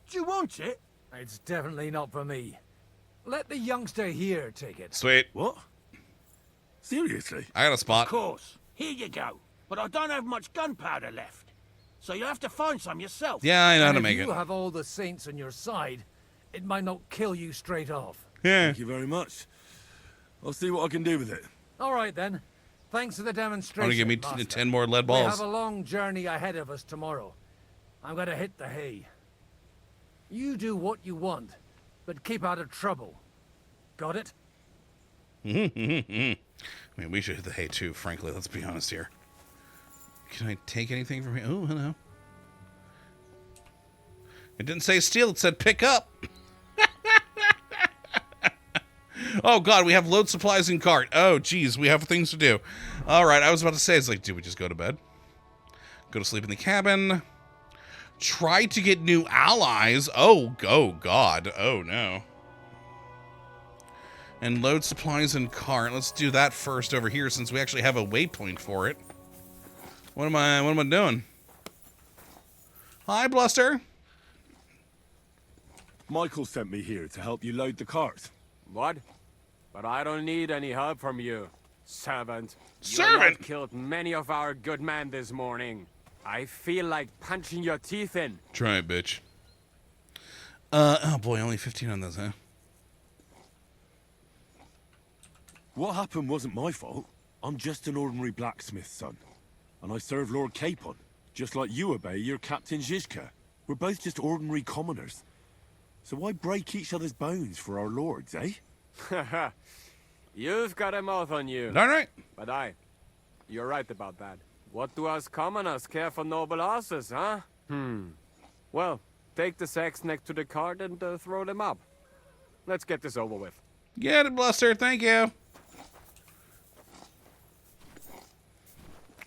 Do you want it? It's definitely not for me. Let the youngster here take it. Sweet. What? Seriously? I got a spot. Of course. Here you go. But I don't have much gunpowder left. So you have to find some yourself. Yeah, I know how to And make if it. you have all the saints on your side, it might not kill you straight off. Yeah. Thank you very much. I'll see what I can do with it. All right, then. Thanks for the demonstration, Want to give me Master. 10 more lead We have balls? a long journey ahead of us tomorrow. I'm gonna hit the hay. You do what you want, but keep out of trouble. Got it? I mean, we should hit the hay too, frankly. Let's be honest here. Can I take anything from here? Oh, hello. It didn't say steal, it said pick up. Oh, God, we have load supplies in cart. Oh, geez, we have things to do. All right, I was about to say, it's like, do we just go to bed? Go to sleep in the cabin. Try to get new allies. Oh, God. Oh, no. And load supplies in cart. Let's do that first over here since we actually have a waypoint for it. What am I doing? Hi, Bluster. Michael sent me here to help you load the cart. What? But I don't need any help from you, servant. Servant? You have killed many of our good men this morning. I feel like punching your teeth in. Try it, bitch. Oh boy, only 15 on this, huh? What happened wasn't my fault. I'm just an ordinary blacksmith's son. And I serve Lord Capon, just like you obey your Captain Zizka. We're both just ordinary commoners. So why break each other's bones for our lords, eh? Haha. You've got a mouth on you. All right. But you're right about that. What do us commoners care for noble horses, huh? Well, take the sacks next to the cart and throw them up. Let's get this over with. Get it, Bluster. Thank you.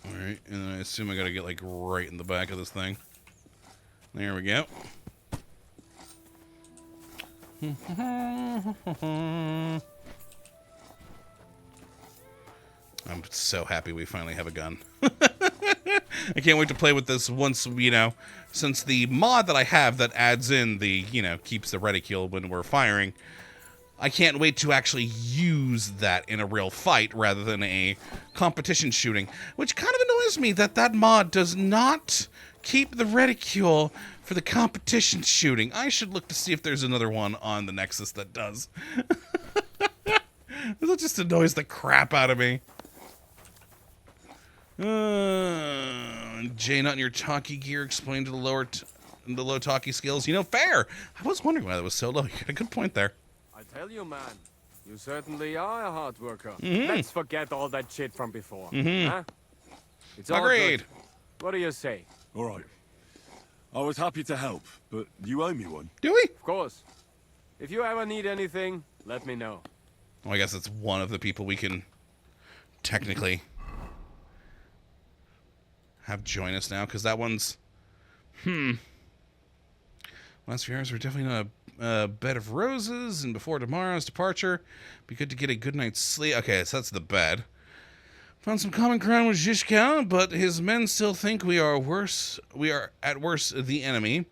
All right, and then I assume I gotta get like right in the back of this thing. There we go. I'm so happy we finally have a gun. I can't wait to play with this once, since the mod that I have that adds in the, keeps the reticule when we're firing, I can't wait to actually use that in a real fight rather than a competition shooting, which kind of annoys me that mod does not keep the reticule for the competition shooting. I should look to see if there's another one on the Nexus that does. That just annoys the crap out of me. Jay, not in your talkie gear, explained to the low talkie skills. Fair. I was wondering why that was so low. You got a good point there. I tell you, man, you certainly are a hard worker. Let's forget all that shit from before. Huh? It's all Agreed. Good. What do you say? All right. I was happy to help, but you owe me one. Do we? Of course. If you ever need anything, let me know. Well, I guess it's one of the people we can technically have join us now, because that one's... Last few hours were definitely not a bed of roses, and before tomorrow's departure, be good to get a good night's sleep. Okay, so that's the bed. Found some common ground with Zizka, but his men still think we are worse. We are, at worst, the enemy.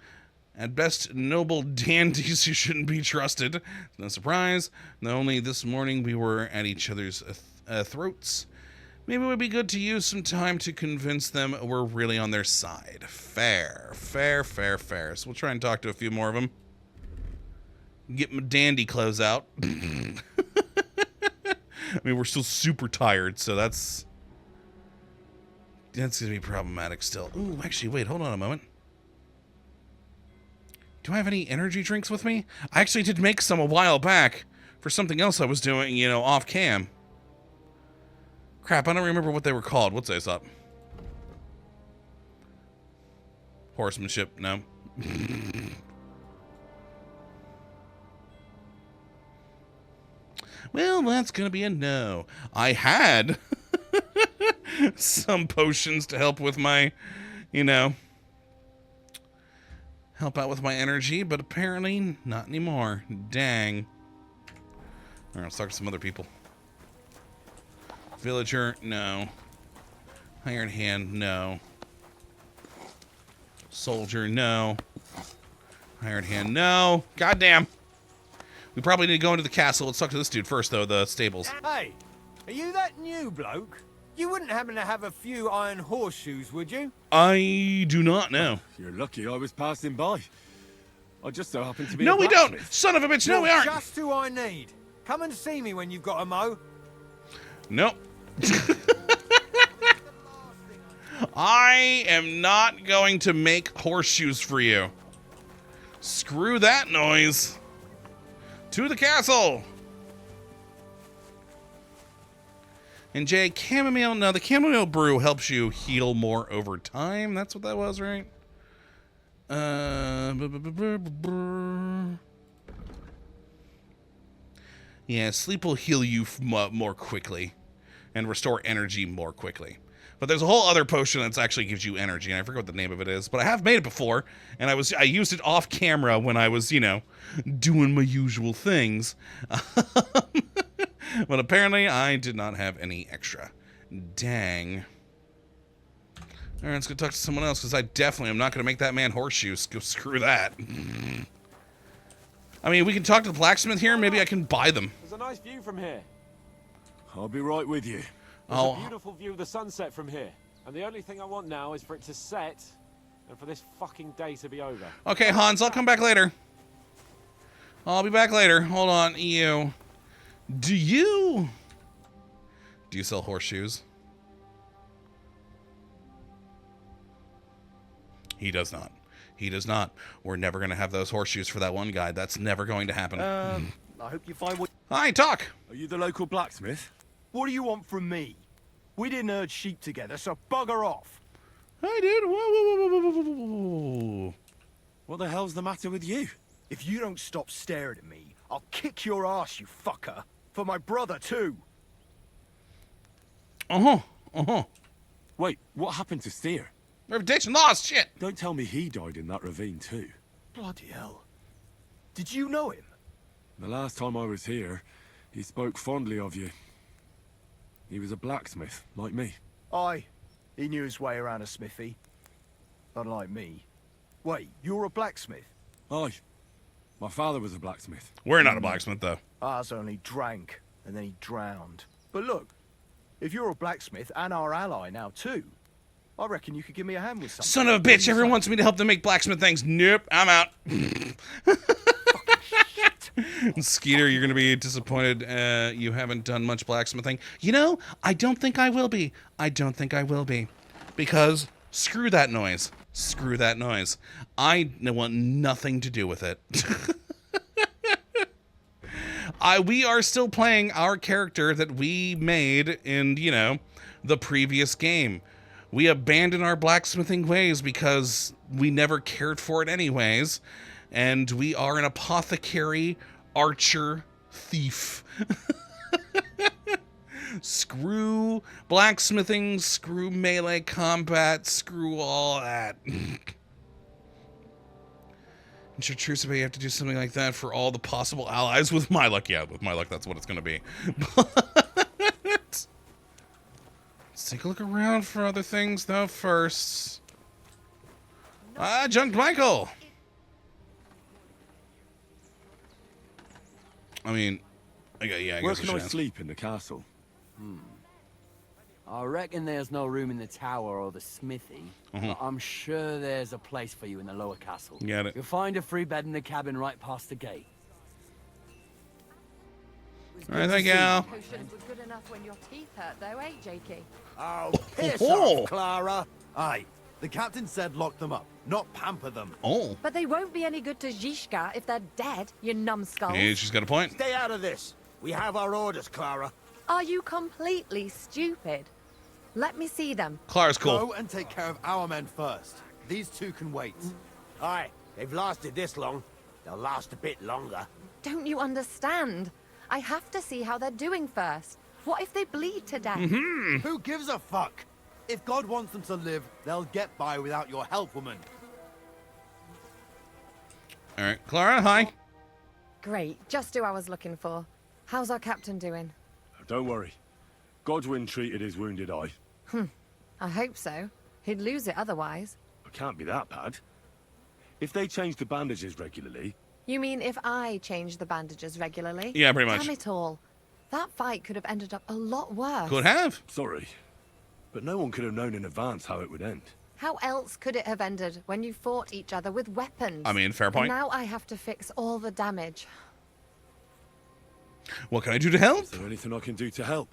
At best, noble dandies who shouldn't be trusted. No surprise. Only this morning we were at each other's throats. Maybe it would be good to use some time to convince them we're really on their side. Fair. So we'll try and talk to a few more of them. Get my dandy clothes out. I mean, we're still super tired, so that's going to be problematic still. Ooh, actually, wait, hold on a moment. Do I have any energy drinks with me? I actually did make some a while back for something else I was doing, off cam. Crap, I don't remember what they were called. What's this up? Horsemanship, no. Well, that's going to be a no. I had some potions to help with my, help out with my energy, but apparently not anymore. Dang. All right, let's talk to some other people. Villager, no. Iron Hand, no. Soldier, no. Iron Hand, no. Goddamn. We probably need to go into the castle. Let's talk to this dude first, though, the stables. Hey, are you that new bloke? You wouldn't happen to have a few iron horseshoes, would you? I do not know. You're lucky I was passing by. I just so happen to be No, a we don't! blacksmith. Son of a bitch, no, You're we aren't! just who I need. Come and see me when you've got a mow. Nope. I am not going to make horseshoes for you. Screw that noise. To the castle. And Jay, chamomile. No, the chamomile brew helps you heal more over time. That's what that was, right? Yeah, sleep will heal you more quickly and restore energy more quickly. But there's a whole other potion that actually gives you energy, and I forget what the name of it is, but I have made it before, and I used it off camera when I was, doing my usual things. But apparently I did not have any extra. Dang. All right, let's go talk to someone else, because I definitely am not going to make that man horseshoes. Go screw that. I mean, we can talk to the blacksmith here. Maybe I can buy them. There's a nice view from here. I'll be right with you. There's a beautiful view of the sunset from here. And the only thing I want now is for it to set and for this fucking day to be over. Okay, Hans, I'll come back later. I'll be back later. Hold on, EU. Do you sell horseshoes? He does not. He does not. We're never going to have those horseshoes for that one guy. That's never going to happen. I hope you find what... Hi, talk. Are you the local blacksmith? What do you want from me? We didn't herd sheep together, so bugger off. Hi, dude. Whoa, whoa, whoa, whoa, whoa, whoa, whoa. What the hell's the matter with you? If you don't stop staring at me, I'll kick your ass, you fucker. For my brother, too. Wait, what happened to Steer? Reputation lost, shit. Don't tell me he died in that ravine too. Bloody hell. Did you know him? The last time I was here, he spoke fondly of you. He was a blacksmith, like me. Aye. He knew his way around a smithy. Unlike me. Wait, you're a blacksmith? Aye. My father was a blacksmith. We're not a blacksmith, though. Ours only drank, and then he drowned. But look, if you're a blacksmith and our ally now too, I reckon you could give me a hand with something. Son of a bitch, everyone wants me to help them make blacksmith things. Nope, I'm out. Skeeter, you're going to be disappointed you haven't done much blacksmithing. You know, I don't think I will be. I don't think I will be. Because screw that noise. Screw that noise. I want nothing to do with it. We are still playing our character that we made in, you know, the previous game. We abandoned our blacksmithing ways because we never cared for it anyways. And we are an apothecary, archer, thief. Screw blacksmithing, screw melee combat, screw all that. In Chartreuse, you have to do something like that for all the possible allies. With my luck, yeah, with my luck, that's what it's going to be. But let's take a look around for other things, though, first. Junk Michael! I mean, I guess where can I sleep in the castle? I reckon there's no room in the tower or the smithy, but I'm sure there's a place for you in the lower castle. Get it. You'll find a free bed in the cabin right past the gate. All right, thank you. Potions were good enough when your teeth hurt, though, eh, Jakey? Oh, piss off, Clara. Aye, the captain said lock them up, not pamper them. Oh. But they won't be any good to Zizka if they're dead, you numbskulls. Yeah, she's got a point. Stay out of this. We have our orders, Clara. Are you completely stupid? Let me see them. Clara's cool. Go and take care of our men first. These two can wait. Aye, they've lasted this long. They'll last a bit longer. Don't you understand? I have to see how they're doing first. What if they bleed to death? Who gives a fuck? If God wants them to live, they'll get by without your help, woman. All right, Clara, hi. Great, just who I was looking for. How's our captain doing? Don't worry. Godwin treated his wounded eye. I hope so. He'd lose it otherwise. It can't be that bad. If they change the bandages regularly... You mean if I change the bandages regularly? Yeah, pretty much. Damn it all. That fight could have ended up a lot worse. Could have. Sorry. But no one could have known in advance how it would end. How else could it have ended when you fought each other with weapons? I mean, fair point. And now I have to fix all the damage. What can I do to help? Is there anything I can do to help?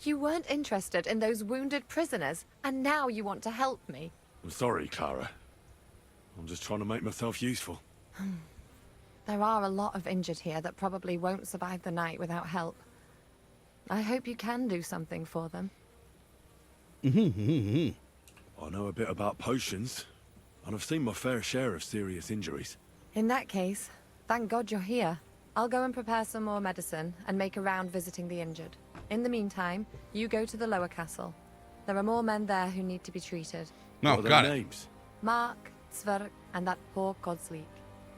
You weren't interested in those wounded prisoners, and now you want to help me. I'm sorry, Clara. I'm just trying to make myself useful. There are a lot of injured here that probably won't survive the night without help. I hope you can do something for them. I know a bit about potions, and I've seen my fair share of serious injuries. In that case, thank God you're here. I'll go and prepare some more medicine and make a round visiting the injured. In the meantime, you go to the lower castle. There are more men there who need to be treated. No, got it. Names? Mark, Sverk, and that poor Godsleek.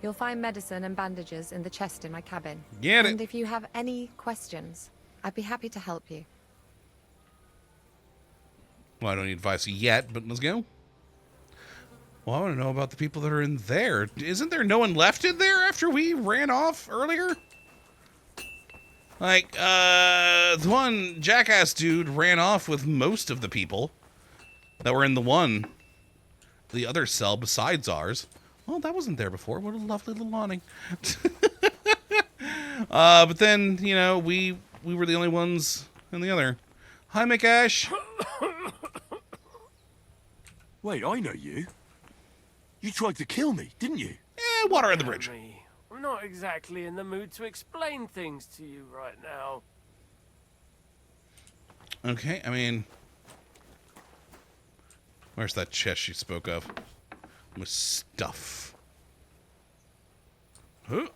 You'll find medicine and bandages in the chest in my cabin. Get it. And if you have any questions, I'd be happy to help you. Well, I don't need advice yet, but let's go. Well, I want to know about the people that are in there. Isn't there no one left in there after we ran off earlier? Like, the one jackass dude ran off with most of the people that were in the other cell besides ours. Well, that wasn't there before. What a lovely little awning. But then, you know, we were the only ones in the other. Hi, McAsh. Wait, I know you. You tried to kill me, didn't you? Water on the bridge. I'm not exactly in the mood to explain things to you right now. Okay, I mean... Where's that chest you spoke of? With stuff. Oh,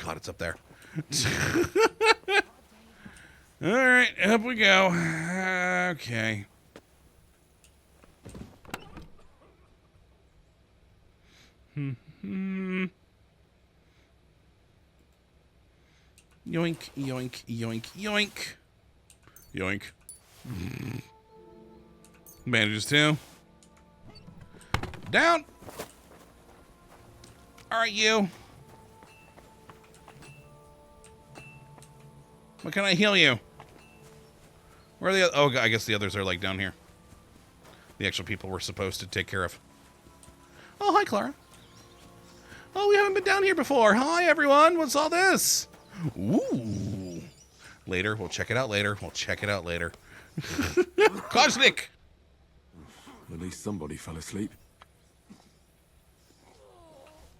God, it's up there. Alright, up we go. Okay. Yoink, yoink, yoink, yoink. Yoink. Bandages too. Down. Alright, you. What can I heal you? Where are the... Oh, I guess the others are, like, down here. The actual people we're supposed to take care of. Oh, hi, Clara. Oh, we haven't been down here before. Hi, everyone. What's all this? Ooh. Later. We'll check it out later. We'll check it out later. Cosmic! At least somebody fell asleep.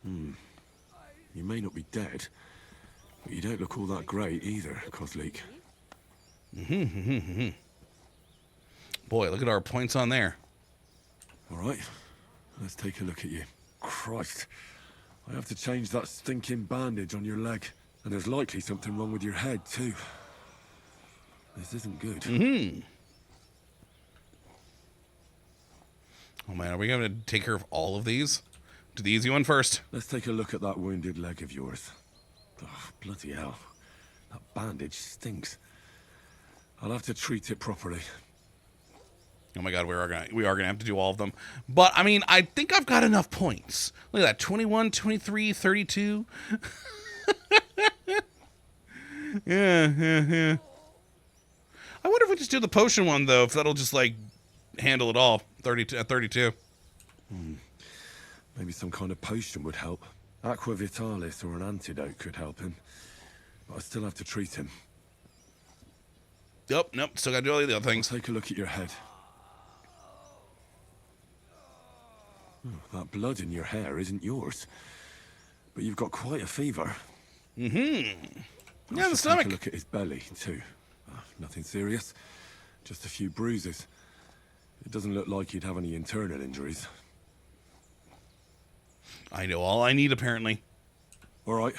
You may not be dead, but you don't look all that great either, Kozlik. Boy, look at our points on there. All right, let's take a look at you. Christ, I have to change that stinking bandage on your leg, and there's likely something wrong with your head too. This isn't good. Oh man, are we going to take care of all of these? Do the easy one first. Let's take a look at that wounded leg of yours. Oh, bloody hell. That bandage stinks. I'll have to treat it properly. Oh my god, we are gonna have to do all of them. But, I mean, I think I've got enough points. Look at that, 21, 23, 32. Yeah. I wonder if we just do the potion one, though, if that'll just, like, handle it all. 32. Maybe some kind of potion would help. Aqua Vitalis or an antidote could help him. But I still have to treat him. Nope, still gotta do all the other things. Take a look at your head. That blood in your hair isn't yours. But you've got quite a fever. Yeah, the stomach. Take a look at his belly, too. Nothing serious. Just a few bruises. It doesn't look like he'd have any internal injuries. I know all I need, apparently. All right.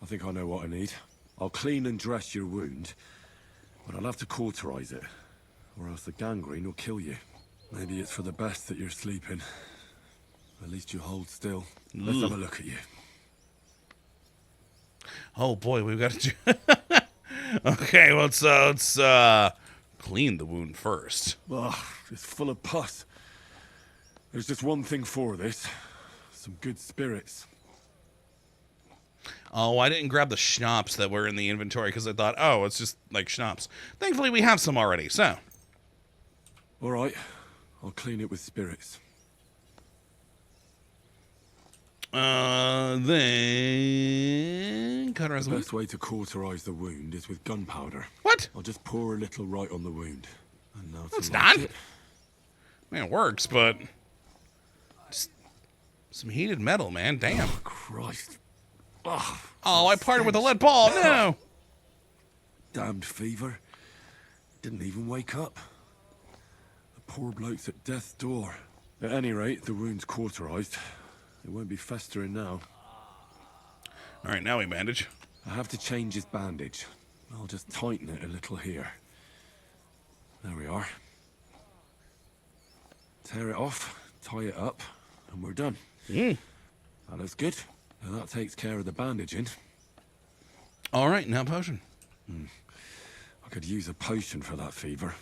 I think I know what I need. I'll clean and dress your wound, but I'll have to cauterize it, or else the gangrene will kill you. Maybe it's for the best that you're sleeping. At least you hold still. Let's have a look at you. Oh boy, we've got to do... Okay, well, let's clean the wound first. Ugh, it's full of pus. There's just one thing for this. Some good spirits. Oh, I didn't grab the schnapps that were in the inventory because I thought, oh, it's just like schnapps. Thankfully, we have some already, so. All right, I'll clean it with spirits. Then... The best way to cauterize the wound is with gunpowder. What? I'll just pour a little right on the wound. And now That's done. I mean, it works, but... Just some heated metal, man. Damn. Oh, Christ. Oh, I partied with a lead ball. No. Damned fever. Didn't even wake up. The poor bloke's at death's door. At any rate, the wound's cauterized. It won't be festering now. All right, now we bandage. I have to change his bandage. I'll just tighten it a little here. There we are. Tear it off, tie it up, and we're done. That looks good. Now that takes care of the bandaging. All right, now potion. I could use a potion for that fever.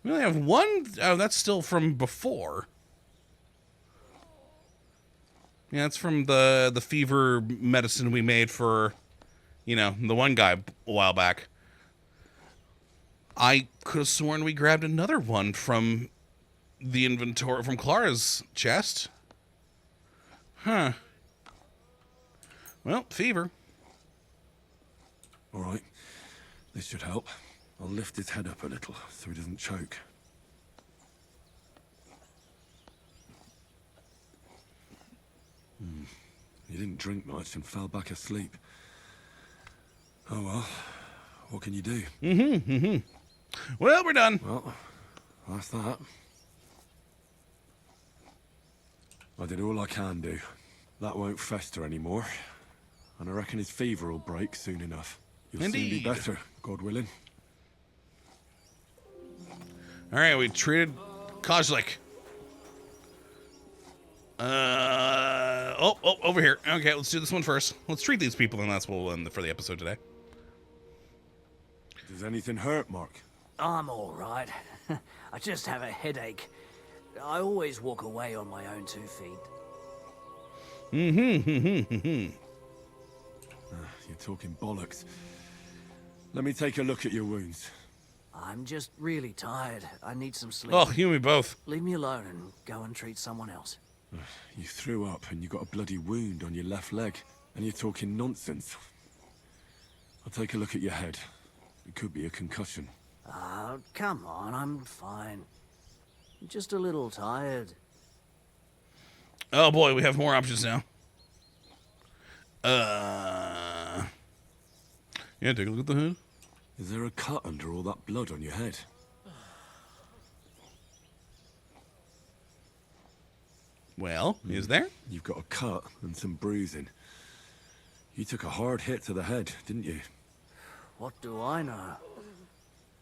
We only have one. Oh, that's still from before. Yeah, it's from the fever medicine we made for, you know, the one guy a while back. I could have sworn we grabbed another one from the inventory, from Clara's chest. Huh. Well, fever. All right. This should help. I'll lift his head up a little so he doesn't choke. He didn't drink much and fell back asleep. Oh well, what can you do? Well, we're done. Well, that's that. I did all I can do. That won't fester anymore. And I reckon his fever will break soon enough. You'll soon be better, God willing. All right, we treated Kozlik. Over here. Okay, let's do this one first. Let's treat these people, and that's what we'll end for the episode today. Does anything hurt, Mark? I'm all right. I just have a headache. I always walk away on my own 2 feet. You're talking bollocks. Let me take a look at your wounds. I'm just really tired. I need some sleep. Oh, you and me both. Leave me alone and go and treat someone else. You threw up and you got a bloody wound on your left leg. And you're talking nonsense. I'll take a look at your head. It could be a concussion. Come on, I'm fine. I'm just a little tired. Oh boy, we have more options now. Yeah, take a look at the hood. Is there a cut under all that blood on your head? Well, is there? You've got a cut and some bruising. You took a hard hit to the head, didn't you? What do I know?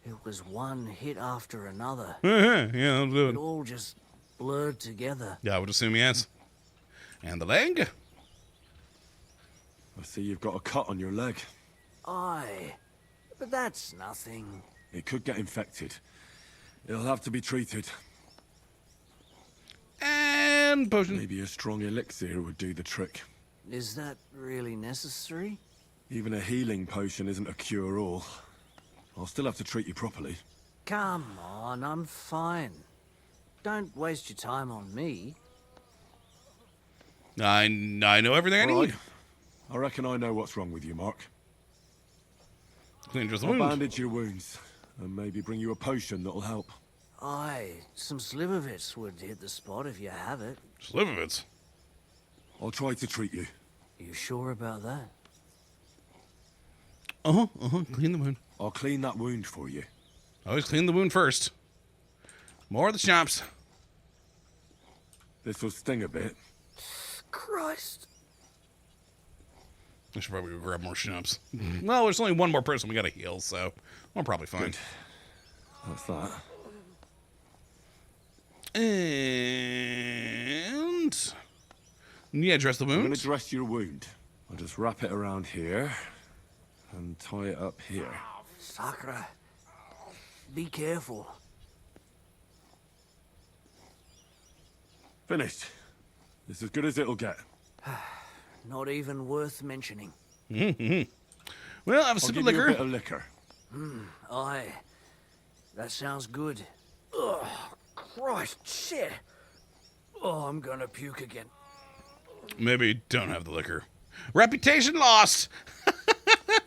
It was one hit after another. Yeah, I'll do it. It all just blurred together. Yeah, I would assume yes. And the leg? I see you've got a cut on your leg. Aye, but that's nothing. It could get infected. It'll have to be treated. And potion. Maybe a strong elixir would do the trick. Is that really necessary? Even a healing potion isn't a cure-all. I'll still have to treat you properly. Come on, I'm fine. Don't waste your time on me. I know everything I need. I reckon I know what's wrong with you, Mark. Clean just the I'll wound. bandage your wounds and maybe bring you a potion that'll help. Aye, some slivovitz would hit the spot if you have it. Slivovitz? I'll try to treat you. You sure about that? Clean the wound. I'll clean that wound for you. Always clean the wound first. More of the schnapps. This will sting a bit. Christ. I should probably grab more schnapps. Well, there's only one more person we gotta heal, so I'm probably fine. Good. That's that. And yeah, dress the wound. I'm gonna dress your wound. I'll just wrap it around here and tie it up here. Sakra. Be careful. Finished. It's as good as it'll get. Not even worth mentioning. Well, have a sip of liquor. You a bit of liquor. Aye. That sounds good. Ugh, Christ, shit. Oh, I'm gonna puke again. Maybe don't have the liquor. Reputation lost.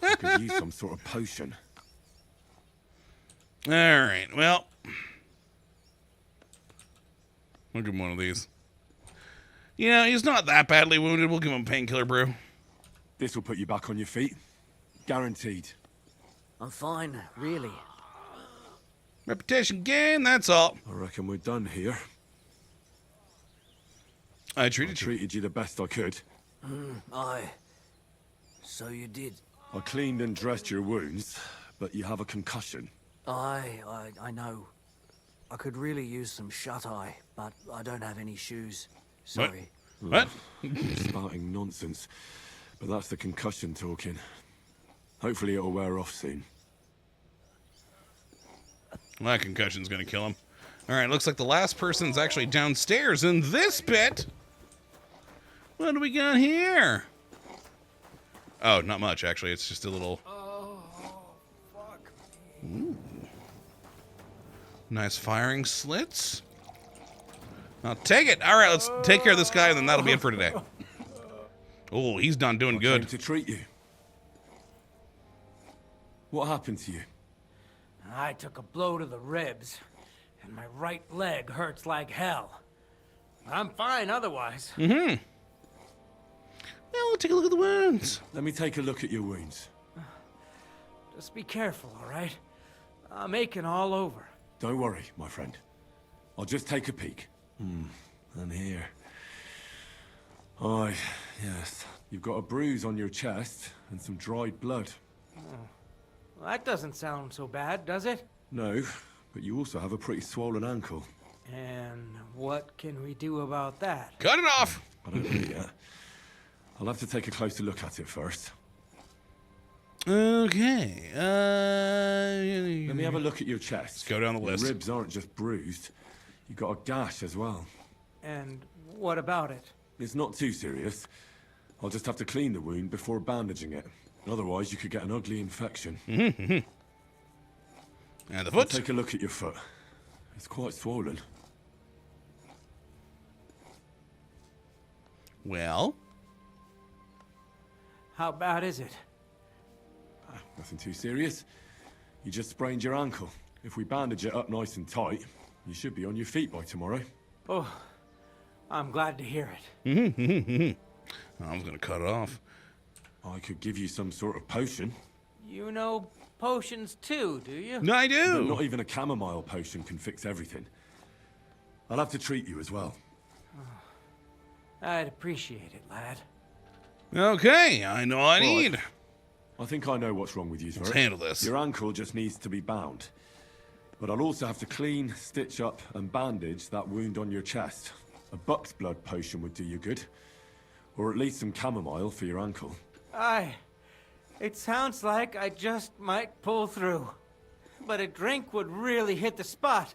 I could use some sort of potion. All right. Well, I'll give him one of these. Yeah, he's not that badly wounded. We'll give him a painkiller brew. This will put you back on your feet. Guaranteed. I'm fine, really. Reputation gain, that's all. I reckon we're done here. I treated you the best I could. Aye. So you did. I cleaned and dressed your wounds, but you have a concussion. Aye, I know. I could really use some shut-eye, but I don't have any shoes. Sorry. What? Spouting nonsense. But that's the concussion talking. Hopefully it'll wear off soon. Well, that concussion's gonna kill him. All right, looks like the last person's actually downstairs in this bit. What do we got here? Oh, not much, actually. It's just a little... Ooh. Nice firing slits. I'll take it. All right, let's take care of this guy, and then that'll be it for today. Oh, he's done doing good. To treat you. What happened to you? I took a blow to the ribs, and my right leg hurts like hell. I'm fine otherwise. Mm-hmm. Well, let's take a look at the wounds. Let me take a look at your wounds. Just be careful, all right? I'm aching all over. Don't worry, my friend. I'll just take a peek. And here. Aye, yes. You've got a bruise on your chest and some dried blood. Well, that doesn't sound so bad, does it? No, but you also have a pretty swollen ankle. And what can we do about that? Cut it off! I don't know yet. I'll have to take a closer look at it first. Okay. Let me have a look at your chest. Let's go down the list. Your ribs aren't just bruised. You've got a gash as well. And what about it? It's not too serious. I'll just have to clean the wound before bandaging it. Otherwise, you could get an ugly infection. Mm-hmm. And the foot. Take a look at your foot. It's quite swollen. Well? How bad is it? Nothing too serious. You just sprained your ankle. If we bandage it up nice and tight, you should be on your feet by tomorrow. Oh, I'm glad to hear it. I was going to cut it off. I could give you some sort of potion. You know potions too, do you? No, I do. But not even a chamomile potion can fix everything. I'll have to treat you as well. I'd appreciate it, lad. Okay, I know what I need. I think I know what's wrong with you, sir. Let's handle this. Your ankle just needs to be bound. But I'll also have to clean, stitch up, and bandage that wound on your chest. A buck's blood potion would do you good. Or at least some chamomile for your ankle. Aye. It sounds like I just might pull through. But a drink would really hit the spot.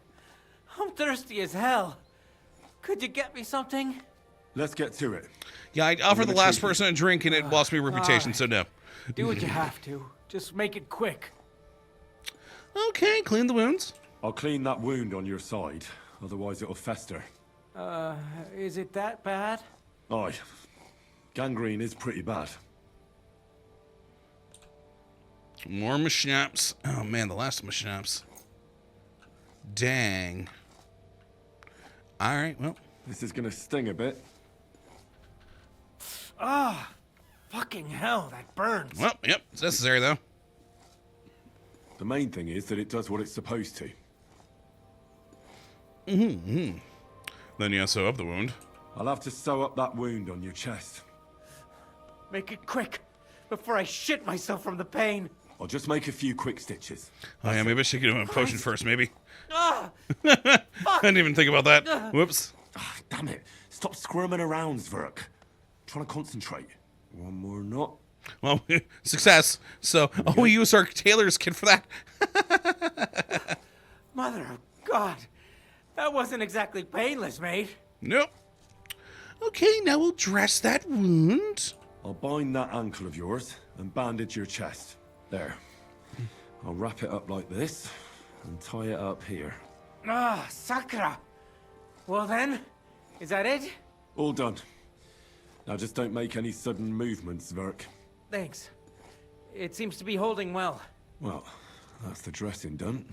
I'm thirsty as hell. Could you get me something? Let's get to it. Yeah, I offered the last person a drink and it lost me reputation, so no. Do what you have to. Just make it quick. Okay, clean the wounds. I'll clean that wound on your side, otherwise it'll fester. Is it that bad? Aye. Gangrene is pretty bad. More schnapps. Oh man, the last of my schnapps. Dang. Alright, well. This is gonna sting a bit. Ah, fucking hell, that burns. Well, yep, it's necessary though. The main thing is that it does what it's supposed to. Then you have to sew up the wound. I'll have to sew up that wound on your chest. Make it quick, before I shit myself from the pain. I'll just make a few quick stitches. Oh yeah, maybe I should get him a potion first, maybe. Ah! I didn't even think about that. Whoops. Ah, damn it. Stop squirming around, Zverk. Trying to concentrate. One more knot. Well, success. So, we use our tailor's kit for that. Mother of God. That wasn't exactly painless, mate. Nope. Okay, now we'll dress that wound. I'll bind that ankle of yours and bandage your chest. There. I'll wrap it up like this and tie it up here. Ah, Sakra. Well then, is that it? All done. Now just don't make any sudden movements, Zverk. Thanks. It seems to be holding well. Well, that's the dressing done.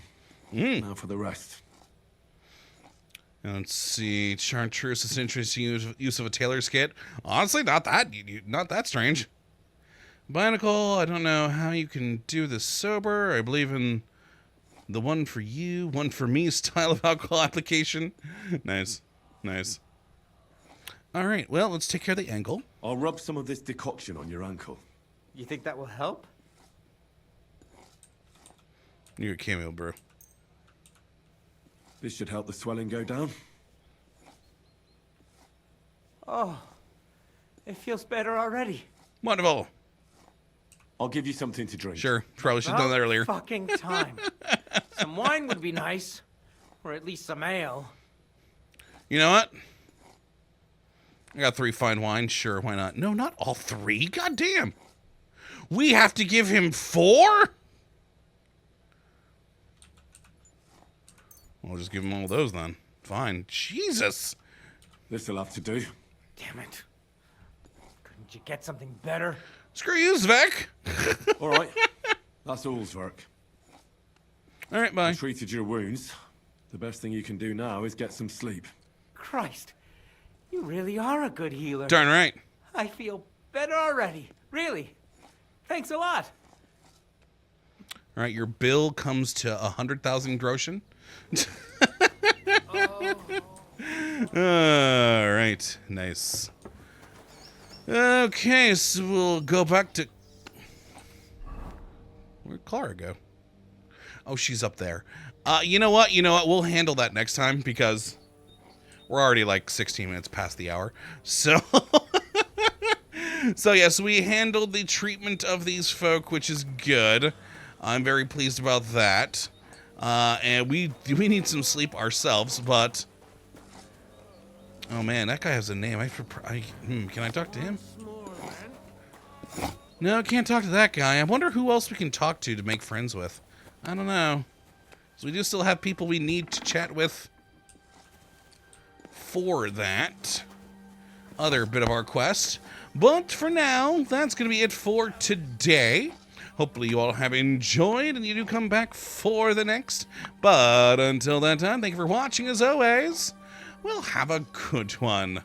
Now for the rest. Let's see. Chartreuse is interesting use of a tailor's kit. Honestly, not that strange. Binacle, I don't know how you can do this sober. I believe in the one for you, one for me style of alcohol application. Nice. Nice. All right, well, let's take care of the ankle. I'll rub some of this decoction on your ankle. You think that will help? You're a cameo, bro. This should help the swelling go down. Oh, it feels better already. Wonderful. I'll give you something to drink. Sure, probably should have done that earlier. Fucking time. Some wine would be nice. Or at least some ale. You know what? I got 3 fine wines. Sure, why not? No, not all 3. God damn. We have to give him 4? We'll just give him all those then. Fine. Jesus. This'll have to do. Damn it. Couldn't you get something better? Screw you, Svek. All right. That's all's work. All right, bye. You treated your wounds. The best thing you can do now is get some sleep. Christ. You really are a good healer. Darn right. I feel better already. Really. Thanks a lot. All right, your bill comes to 100,000 groschen. All right, nice. Okay, so we'll go back to... Where'd Clara go? Oh, she's up there. You know what? We'll handle that next time because we're already like 16 minutes past the hour. So, so yes, we handled the treatment of these folk, which is good. I'm very pleased about that. And we need some sleep ourselves, but... Oh man, that guy has a name. Can I talk to him? No, I can't talk to that guy. I wonder who else we can talk to make friends with. I don't know. So we do still have people we need to chat with for that other bit of our quest. But for now, that's going to be it for today. Hopefully you all have enjoyed and you do come back for the next. But until that time, thank you for watching as always. Well, have a good one.